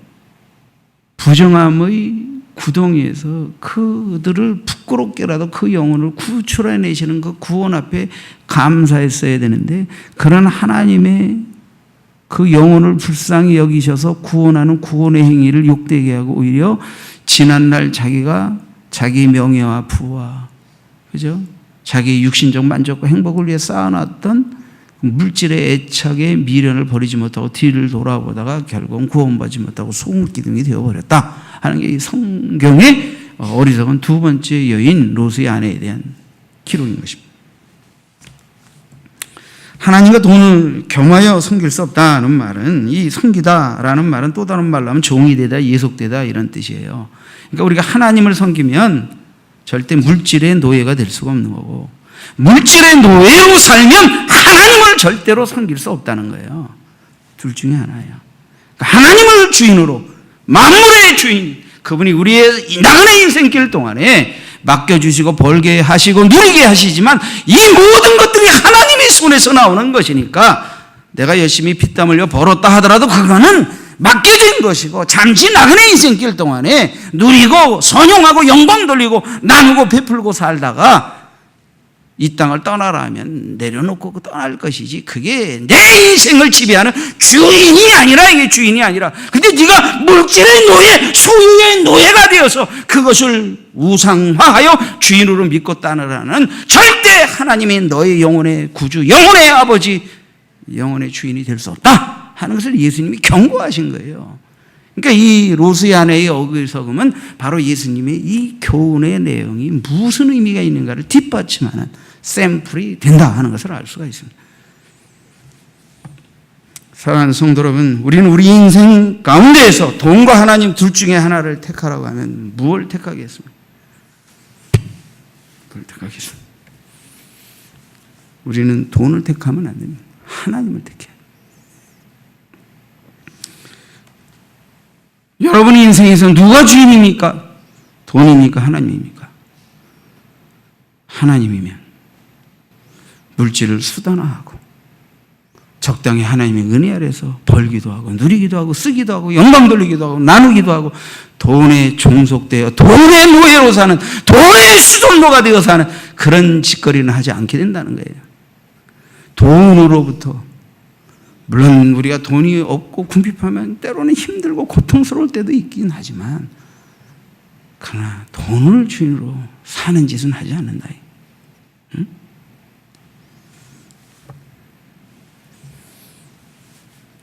부정함의 구덩이에서 그들을 부끄럽게라도 그 영혼을 구출해내시는 그 구원 앞에 감사했어야 되는데, 그런 하나님의 그 영혼을 불쌍히 여기셔서 구원하는 구원의 행위를 욕되게 하고 오히려 지난날 자기가 자기 명예와 부와, 그죠? 자기 육신적 만족과 행복을 위해 쌓아놨던 물질의 애착에 미련을 버리지 못하고 뒤를 돌아보다가 결국은 구원받지 못하고 소금기둥이 되어버렸다 하는 게 성경의 어리석은 두 번째 여인 롯의 아내에 대한 기록인 것입니다. 하나님과 돈을 겸하여 섬길 수 없다는 말은, 이 섬기다라는 말은 또 다른 말로 하면 종이 되다, 예속되다 이런 뜻이에요. 그러니까 우리가 하나님을 섬기면 절대 물질의 노예가 될 수가 없는 거고, 물질의 노예로 살면 하나님을 절대로 섬길 수 없다는 거예요. 둘 중에 하나예요. 그러니까 하나님을 주인으로, 만물의 주인, 그분이 우리의 나그네 인생길 동안에 맡겨주시고 벌게 하시고 누리게 하시지만 이 모든 것들이 하나님의 손에서 나오는 것이니까 내가 열심히 피땀 흘려 벌었다 하더라도 그거는 맡겨진 것이고, 잠시 나그네 인생길 동안에 누리고 선용하고 영광 돌리고 나누고 베풀고 살다가 이 땅을 떠나라면 내려놓고 떠날 것이지, 그게 내 인생을 지배하는 주인이 아니라, 이게 주인이 아니라. 근데 네가 물질의 노예, 소유의 노예가 되어서 그것을 우상화하여 주인으로 믿고 따르라는, 절대 하나님이 너의 영혼의 구주, 영혼의 아버지, 영혼의 주인이 될 수 없다 하는 것을 예수님이 경고하신 거예요. 그러니까 이 롯의 아내의 어리석음은 바로 예수님의 이 교훈의 내용이 무슨 의미가 있는가를 뒷받침하는 샘플이 된다 하는 것을 알 수가 있습니다. 사랑하는 성도 여러분, 우리는 우리 인생 가운데에서 돈과 하나님 둘 중에 하나를 택하라고 하면 무엇을 택하겠습니까? 뭘 택하겠습니까? 우리는 돈을 택하면 안 됩니다. 하나님을 택해야 합니다. 여러분의 인생에서 누가 주인입니까? 돈입니까? 하나님입니까? 하나님이면 물질을 수단화하고 적당히 하나님의 은혜 아래서 벌기도 하고 누리기도 하고 쓰기도 하고 영광 돌리기도 하고 나누기도 하고 돈에 종속되어 돈의 노예로 사는, 돈의 수종노가 되어 사는 그런 짓거리는 하지 않게 된다는 거예요. 돈으로부터, 물론 우리가 돈이 없고 궁핍하면 때로는 힘들고 고통스러울 때도 있긴 하지만, 그러나 돈을 주인으로 사는 짓은 하지 않는다. 응?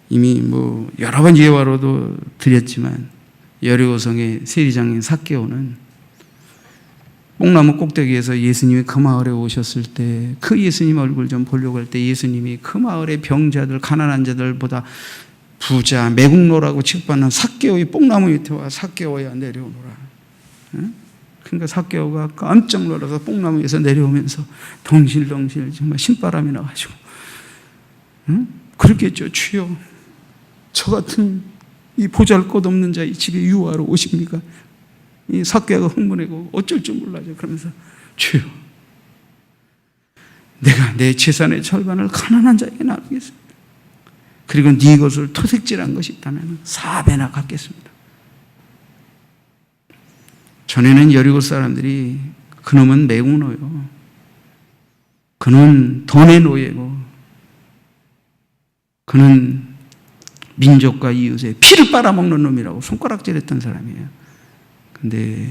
이미 여러 번 예화로도 드렸지만 여리고성의 세리장인 삭개오는 뽕나무 꼭대기에서 예수님이 그 마을에 오셨을 때, 그 예수님 얼굴 좀 보려고 할 때 예수님이 그 마을의 병자들, 가난한 자들보다 부자, 매국노라고 취급받는 삭개오의 뽕나무 밑에 와 삭개오야 내려오너라. 응? 그러니까 삭개오가 깜짝 놀라서 뽕나무에서 내려오면서 덩실덩실 정말 신바람이 나가지고, 응? 그렇겠죠. 주여, 저 같은 이 보잘것없는 자의 집에 유하러 오십니까? 이 삭개오가 흥분하고 어쩔 줄 몰라죠. 그러면서 주여, 내가 내 재산의 절반을 가난한 자에게 나누겠습니다. 그리고 네 것을 토색질한 것이 있다면 4배나 갚겠습니다. 전에는 여리고 사람들이 그놈은 매국노요, 그는 돈의 노예고, 그는 민족과 이웃의 피를 빨아먹는 놈이라고 손가락질했던 사람이에요. 근데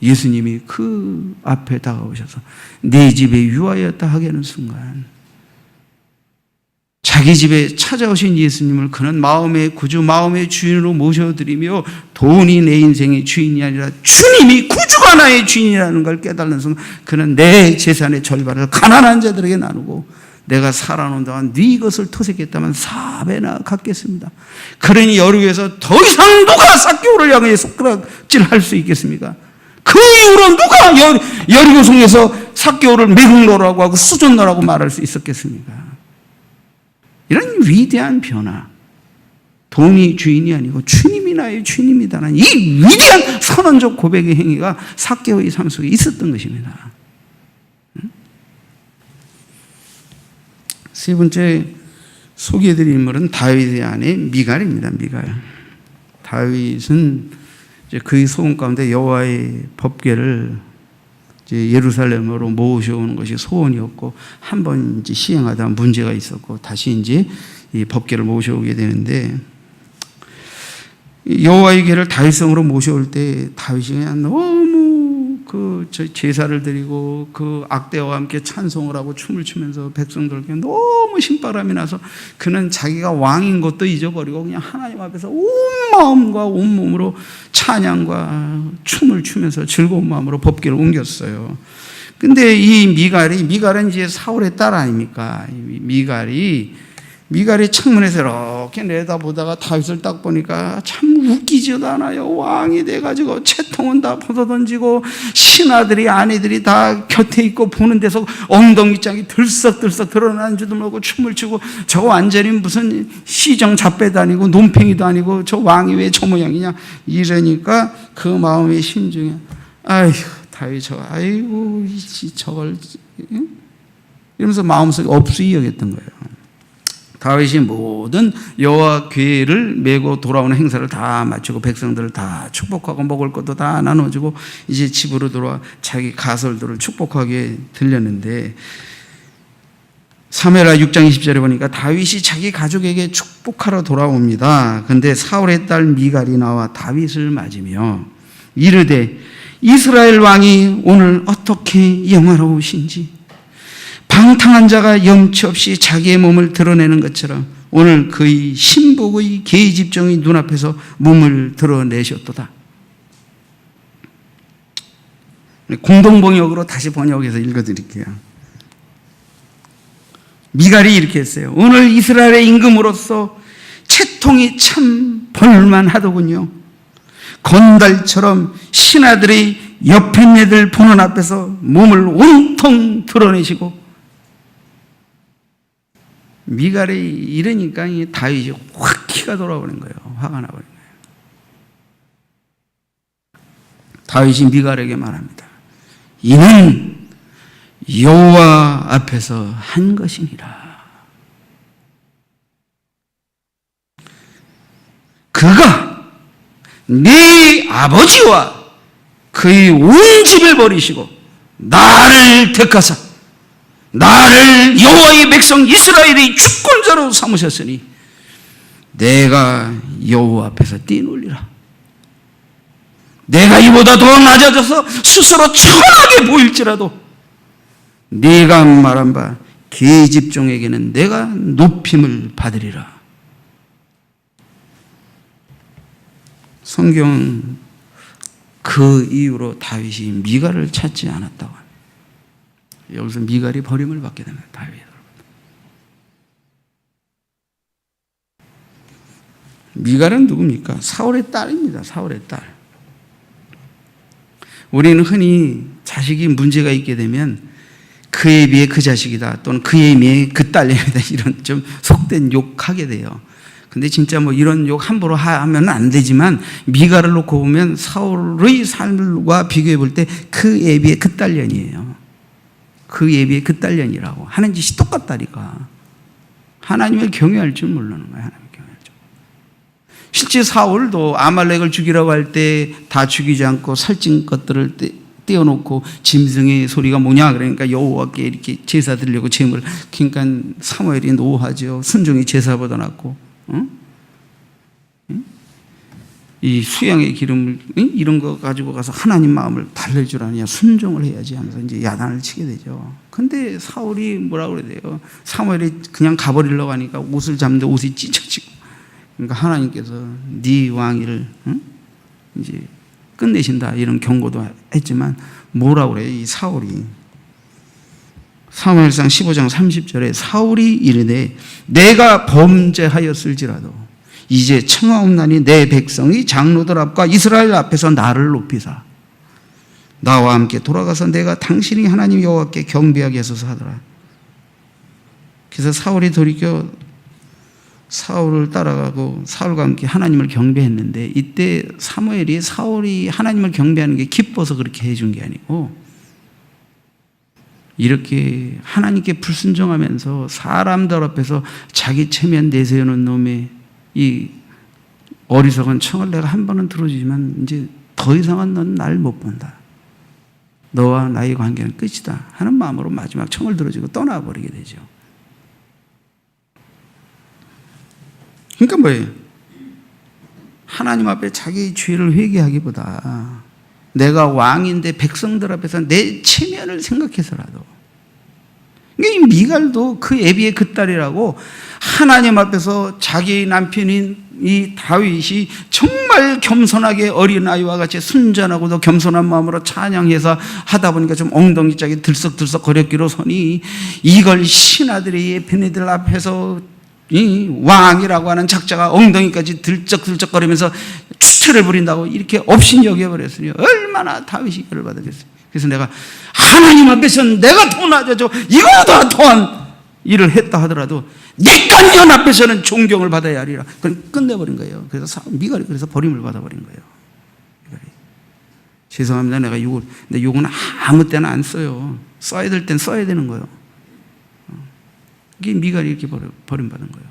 예수님이 그 앞에 다가오셔서 네 집에 유하였다 하게는 순간, 자기 집에 찾아오신 예수님을 그는 마음의 구주, 마음의 주인으로 모셔드리며 돈이 내 인생의 주인이 아니라 주님이 구주가 나의 주인이라는 걸 깨달는 순간, 그는 내 재산의 절반을 가난한 자들에게 나누고 내가 살아놓은 동안 네 것을 토색했다면 4배나 갚겠습니다. 그러니 여리고에서 더 이상 누가 삭개오를 향해 손가락질할 수 있겠습니까? 그 이후로 누가 여리고 성에서 삭개오를 매국노라고 하고 수존노라고 말할 수 있었겠습니까? 이런 위대한 변화, 돈이 주인이 아니고 주님이 나의 주인입니다라는 이 위대한 선언적 고백의 행위가 삭개오의 삶 속에 있었던 것입니다. 세 번째 소개해드릴 인물은 다윗의 아내 미갈입니다. 미갈. 다윗은 이제 그의 소원 가운데 여호와의 법궤를 이제 예루살렘으로 모셔오는 것이 소원이었고, 한 번 이제 시행하다 문제가 있었고 다시 이제 이 법궤를 모셔오게 되는데, 여호와의 궤를 다윗성으로 모셔올 때 다윗이 그냥 너무 그 제사를 드리고 그 악대와 함께 찬송을 하고 춤을 추면서 백성들에게 너무 신바람이 나서 그는 자기가 왕인 것도 잊어버리고 그냥 하나님 앞에서 온 마음과 온 몸으로 찬양과 춤을 추면서 즐거운 마음으로 법궤를 옮겼어요. 근데 이 미갈은 이제 사울의 딸 아닙니까? 미갈이 창문에서 이렇게 내다보다가 다윗을 딱 보니까 참 웃기지도 않아요. 왕이 돼가지고 채통은 다 벗어던지고 신하들이 아내들이 다 곁에 있고 보는 데서 엉덩이장이 들썩들썩 드러나는 줄도 모르고 춤을 추고, 저거 완전히 무슨 시정 잡배도 아니고 논팽이도 아니고 저 왕이 왜 저 모양이냐 이러니까 그 마음의 심중에 아이고 다윗 아이고 저걸 이러면서 마음속에 업수이 여겼던 거예요. 다윗이 모든 여호와 궤를 메고 돌아오는 행사를 다 마치고 백성들을 다 축복하고 먹을 것도 다 나눠주고 이제 집으로 돌아와 자기 가설들을 축복하게 들렸는데, 사무엘하 6장 20절에 보니까 다윗이 자기 가족에게 축복하러 돌아옵니다. 그런데 사울의 딸 미갈이 나와 다윗을 맞으며 이르되 이스라엘 왕이 오늘 어떻게 영화로우신지, 방탕한 자가 염치 없이 자기의 몸을 드러내는 것처럼 오늘 그의 신복의 계집종이 눈앞에서 몸을 드러내셨도다. 공동번역으로 다시 번역해서 읽어드릴게요. 미갈이 이렇게 했어요. 오늘 이스라엘의 임금으로서 채통이 참 볼만하더군요. 건달처럼 신하들의 여편네들 보는 앞에서 몸을 온통 드러내시고, 미갈이 이러니까 다윗이 확 키가 돌아오는 거예요. 화가 나버린 거예요. 다윗이 미갈에게 말합니다. 이는 여호와 앞에서 한 것이니라. 그가 네 아버지와 그의 온 집을 버리시고 나를 택하사 나를 여호와의 백성 이스라엘의 주권자로 삼으셨으니 내가 여호와 앞에서 뛰놀리라. 내가 이보다 더 낮아져서 스스로 천하게 보일지라도 네가 말한 바 계집종에게는 내가 높임을 받으리라. 성경은 그 이후로 다윗이 미갈을 찾지 않았다고 합니다. 여기서 미갈이 버림을 받게 됩니다. 다윗. 미갈은 누굽니까? 사울의 딸입니다. 사울의 딸. 우리는 흔히 자식이 문제가 있게 되면 그에 비해 그 자식이다 또는 그에 비해 그 딸내미다 이런 좀 속된 욕하게 돼요. 근데 진짜 뭐 이런 욕 함부로 하면 안 되지만 미가를 놓고 보면 사울의 삶과 비교해 볼 때 그에 비해 그 딸년이에요. 그에 비해 그 딸년이라고 하는 짓이 똑같다니까. 하나님을 경외할 줄 모르는 거예요. 하나님을 경외할 줄. 실제 사울도 아말렉을 죽이라고 할 때 다 죽이지 않고 살찐 것들을 떼어놓고 짐승의 소리가 뭐냐 그러니까 여호와께 이렇게 제사 드리려고 제물, 그러니까 사무엘이 노하죠. 순종이 제사보다 낫고, 응? 이 수양의 기름을, 응? 이런 거 가지고 가서 하나님 마음을 달랠 줄 아느냐, 순종을 해야지 하면서 이제 야단을 치게 되죠. 근데 사울이 뭐라 그래야 돼요? 사무엘이 그냥 가버리려고 하니까 옷을 잡는데 옷이 찢어지고, 그러니까 하나님께서 네 왕위를, 응? 이제 끝내신다 이런 경고도 했지만 뭐라고 그래요? 이 사울이 사무엘상 15장 30절에 사울이 이르되 내가 범죄하였을지라도 이제 청하옵나니 내 백성이 장로들 앞과 이스라엘 앞에서 나를 높이사 나와 함께 돌아가서 내가 당신이 하나님 여호와께 경배하게 하소서 하더라. 그래서 사울이 돌이켜 사울을 따라가고 사울과 함께 하나님을 경배했는데 이때 사무엘이 사울이 하나님을 경배하는 게 기뻐서 그렇게 해준 게 아니고 이렇게 하나님께 불순종하면서 사람들 앞에서 자기 체면 내세우는 놈의 이 어리석은 청을 내가 한 번은 들어주지만 이제 더 이상은 넌 날 못 본다. 너와 나의 관계는 끝이다 하는 마음으로 마지막 청을 들어주고 떠나버리게 되죠. 그러니까 뭐예요? 하나님 앞에 자기 죄를 회개하기보다 내가 왕인데 백성들 앞에서 내 체면을 생각해서라도, 그러니까 이 미갈도 그 애비의 그 딸이라고 하나님 앞에서 자기 남편인 이 다윗이 정말 겸손하게 어린아이와 같이 순전하고도 겸손한 마음으로 찬양해서 하다 보니까 좀 엉덩이 짝이 들썩들썩 거렸기로 서니 이걸 신하들이 베네들 앞에서 이 왕이라고 하는 작자가 엉덩이까지 들쩍들쩍거리면서 추체를 부린다고 이렇게 업신 여겨버렸으니 얼마나 다윗이 열을 받았겠어요. 그래서 내가 하나님 앞에서는 내가 더 낮아져 이거보다 더한 일을 했다 하더라도 내간년 앞에서는 존경을 받아야 하리라. 그럼 끝내버린 거예요. 그래서 미갈이 그래서 버림을 받아버린 거예요. 미갈이. 죄송합니다. 내가 욕을, 근데 욕은 아무 때나 안 써요. 써야 될 땐 써야 되는 거예요. 이게 미갈이 이렇게 버림받은 거예요.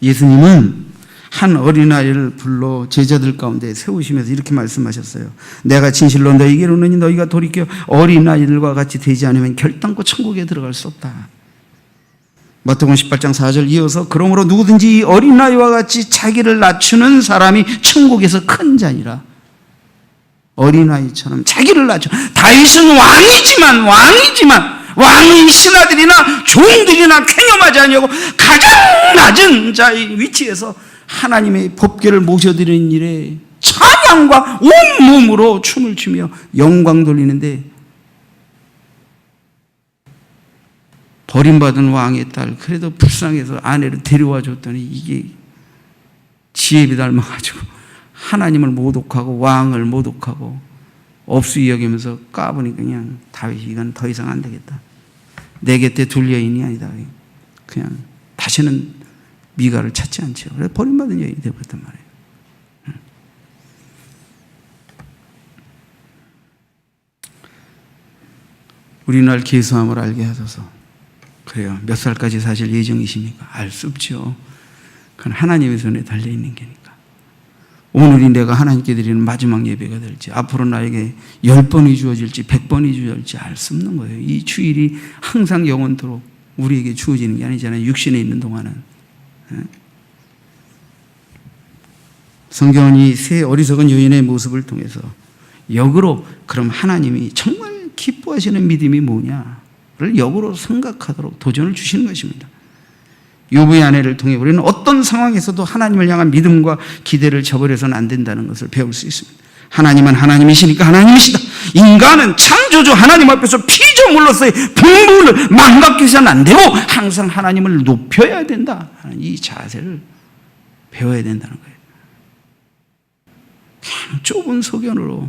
예수님은 한 어린아이를 불러 제자들 가운데 세우시면서 이렇게 말씀하셨어요. 내가 진실로 너희에게 이르노니 너희가 돌이켜 어린아이들과 같이 되지 않으면 결단코 천국에 들어갈 수 없다. 마태복음 18장 4절 이어서 그러므로 누구든지 이 어린아이와 같이 자기를 낮추는 사람이 천국에서 큰 자니라. 어린아이처럼 자기를 낮춰. 다윗은 왕이지만 왕의 신하들이나 종들이나 쾌념하지 아니하고 가장 낮은 자의 위치에서 하나님의 법궤를 모셔드리는 일에 찬양과 온몸으로 춤을 추며 영광 돌리는데 버림받은 왕의 딸 그래도 불쌍해서 아내를 데려와 줬더니 이게 지혜비 닮아가지고 하나님을 모독하고 왕을 모독하고 업수이 여기면서 까보니 그냥 다윗이 이건 더 이상 안 되겠다. 내 곁에 둘 여인이 아니다. 그냥 다시는 미갈을 찾지 않죠. 그래서 버림받은 여인이 되어버렸단 말이에요. 우리날 계수함을 알게 하소서. 그래요. 몇 살까지 사실 예정이십니까? 알 수 없죠. 그건 하나님의 손에 달려있는 게니까. 오늘이 내가 하나님께 드리는 마지막 예배가 될지 앞으로 나에게 10번이 주어질지 100번이 주어질지 알 수 없는 거예요. 이 주일이 항상 영원토록 우리에게 주어지는 게 아니잖아요. 육신에 있는 동안은. 성경은 이 세 어리석은 여인의 모습을 통해서 역으로 그럼 하나님이 정말 기뻐하시는 믿음이 뭐냐를 역으로 생각하도록 도전을 주시는 것입니다. 요부의 아내를 통해 우리는 어떤 상황에서도 하나님을 향한 믿음과 기대를 저버려서는 안 된다는 것을 배울 수 있습니다. 하나님은 하나님이시니까 하나님이시다. 인간은 창조주 하나님 앞에서 피조물로서의 분부를 망각해서는 안 되고 항상 하나님을 높여야 된다 하는 이 자세를 배워야 된다는 거예요. 그냥 좁은 소견으로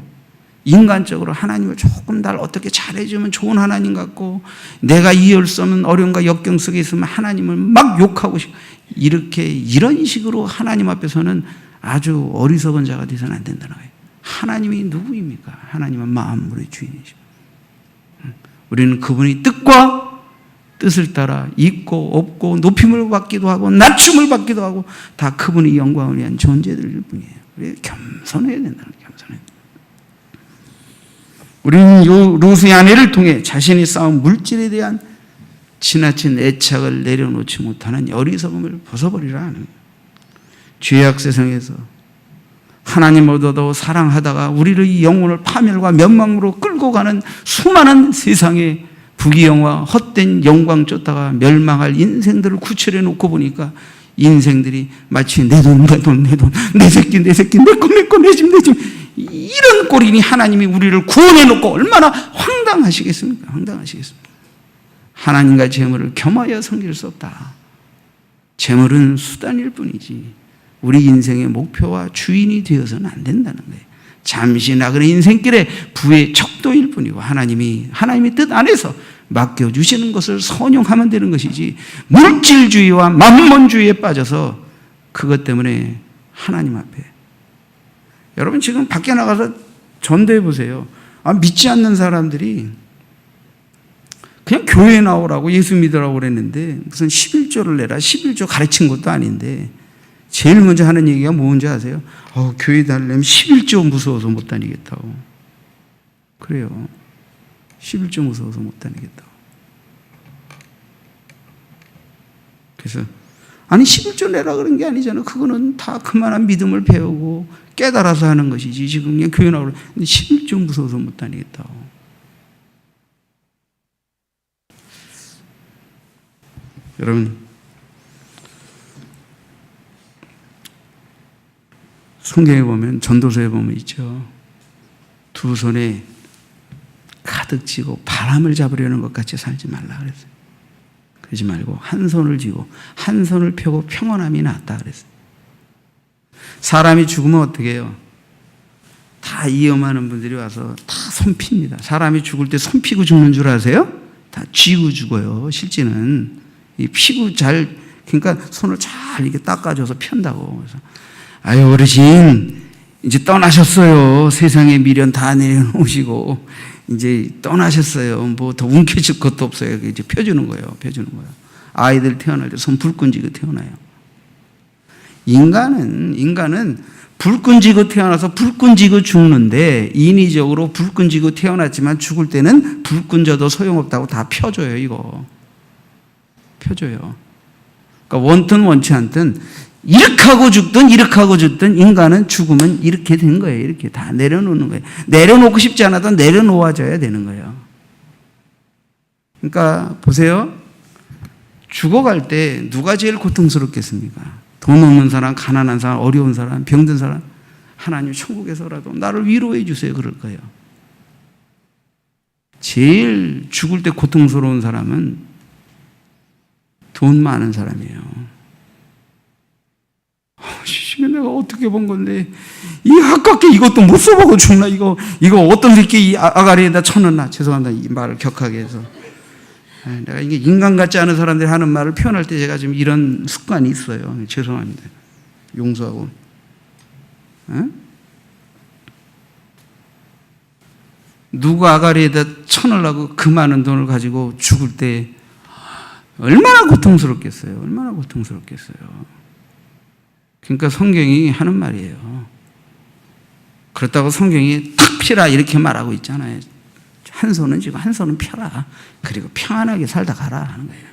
인간적으로 하나님을 조금 날 어떻게 잘해주면 좋은 하나님 같고, 내가 이해할 수 없는 어려움과 역경 속에 있으면 하나님을 막 욕하고 싶고, 이런 식으로 하나님 앞에서는 아주 어리석은 자가 되서는 안 된다는 거예요. 하나님이 누구입니까? 하나님은 만물의 주인이시고, 우리는 그분의 뜻을 따라 있고 없고 높임을 받기도 하고 낮춤을 받기도 하고 다 그분의 영광을 위한 존재들일 뿐이에요. 우리 겸손해야 된다는 거예요. 겸손해야 된다. 우리는 요 루스의 아내를 통해 자신이 쌓은 물질에 대한 지나친 애착을 내려놓지 못하는 어리석음을 벗어버리라 하는 거예요. 죄악 세상에서 하나님보다도 사랑하다가 우리를 영혼을 파멸과 멸망으로 끌고 가는 수많은 세상의 부귀영화 헛된 영광 쫓다가 멸망할 인생들을 구출해 놓고 보니까 인생들이 마치 내 돈, 내 새끼, 내 거, 내 집, 이런 꼴이니 하나님이 우리를 구원해 놓고 얼마나 황당하시겠습니까? 황당하시겠습니까? 하나님과 재물을 겸하여 섬길 수 없다. 재물은 수단일 뿐이지 우리 인생의 목표와 주인이 되어서는 안 된다는 거예요. 잠시 나그네 인생길에 부의 척도일 뿐이고 하나님의 뜻 안에서 맡겨주시는 것을 선용하면 되는 것이지 물질주의와 만몬주의에 빠져서 그것 때문에 하나님 앞에, 여러분 지금 밖에 나가서 전도해 보세요. 믿지 않는 사람들이 그냥 교회 나오라고 예수 믿으라고 그랬는데 무슨 11조를 내라, 11조 가르친 것도 아닌데 제일 먼저 하는 얘기가 뭔지 아세요? 교회 다니려면 11조 무서워서 못 다니겠다고. 그래요. 11조 무서워서 못 다니겠다고. 그래서 11조 내라 그런 게 아니잖아. 그거는 다 그만한 믿음을 배우고 깨달아서 하는 것이지. 지금 그냥 교회 나오라. 근데 11조 무서워서 못 다니겠다고. 여러분, 성경에 보면, 전도서에 보면 있죠. 두 손에 가득 쥐고 바람을 잡으려는 것 같이 살지 말라 그랬어요. 그러지 말고 한 손을 쥐고 한 손을 펴고 평온함이 낫다 그랬어요. 사람이 죽으면 어떻게 해요? 다 위험하는 분들이 와서 다 손 핍니다. 사람이 죽을 때 손 피고 죽는 줄 아세요? 다 쥐고 죽어요. 실제는 이 피고 그러니까 손을 잘 이렇게 닦아줘서 편다고. 그래서 아유 어르신 이제 떠나셨어요. 세상의 미련 다 내려놓으시고 이제 떠나셨어요. 뭐 더 움켜질 것도 없어요. 이제 펴주는 거예요. 아이들 태어날 때 손 불 끈지고 태어나요. 인간은 불 끈지고 태어나서 불 끈지고 죽는데, 인위적으로 불 끈지고 태어났지만 죽을 때는 불 끈져도 소용없다고 다 펴줘요. 이거 펴줘요. 그러니까 원튼 원치 않든 이렇게 하고 죽든 인간은 죽으면 이렇게 된 거예요. 이렇게 다 내려놓는 거예요. 내려놓고 싶지 않아도 내려놓아줘야 되는 거예요. 그러니까 보세요. 죽어갈 때 누가 제일 고통스럽겠습니까? 돈 없는 사람, 가난한 사람, 어려운 사람, 병든 사람. 하나님 천국에서라도 나를 위로해 주세요. 그럴 거예요. 제일 죽을 때 고통스러운 사람은 돈 많은 사람이에요. 내가 어떻게 본 건데 이 아깝게 이것도 못 써보고 죽나. 이거 어떤 새끼 이 아가리에다 쳐넣나. 죄송합니다. 이 말을 격하게 해서. 내가 이게 인간 같지 않은 사람들이 하는 말을 표현할 때 제가 지금 이런 습관이 있어요. 죄송합니다. 용서하고. 누구 아가리에다 쳐넣으려고 그 많은 돈을 가지고 죽을 때 얼마나 고통스럽겠어요. 그러니까 성경이 하는 말이에요. 그렇다고 성경이 탁 피라 이렇게 말하고 있잖아요. 한 손은 쥐고 한 손은 펴라. 그리고 평안하게 살다 가라 하는 거예요.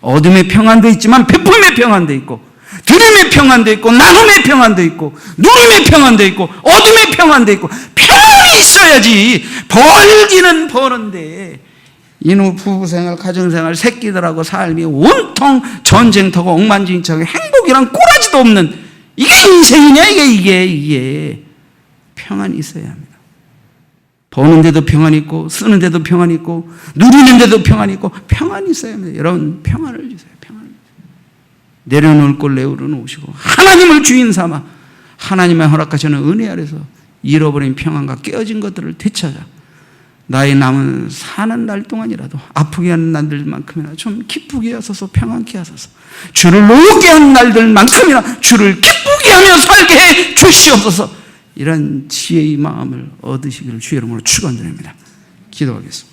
어둠의 평안도 있지만 베품의 평안도 있고, 드림의 평안도 있고, 나눔의 평안도 있고, 누림의 평안도 있고, 어둠의 평안도 있고, 평안이 있어야지. 벌기는 버는데 이놈 부부생활, 가정생활, 새끼들하고 삶이 온통 전쟁터고 엉망진창에 행복이란 꼬라지도 없는, 이게 인생이냐 이게 평안이 있어야 합니다. 버는데도 평안이 있고, 쓰는데도 평안이 있고, 누리는데도 평안이 있고, 평안이 있어야 합니다. 여러분 평안을 주세요. 내려놓을 걸 내어놓으시고 하나님을 주인 삼아 하나님의 허락하시는 은혜 아래서 잃어버린 평안과 깨어진 것들을 되찾아 나의 남은 사는 날 동안이라도 아프게 하는 날들만큼이나 좀 기쁘게 하소서, 평안케 하소서. 주를 노게 하는 날들만큼이나 주를 기쁘게 하며 살게 해 주시옵소서. 이런 지혜의 마음을 얻으시기를 주의 이름으로 축원드립니다. 기도하겠습니다.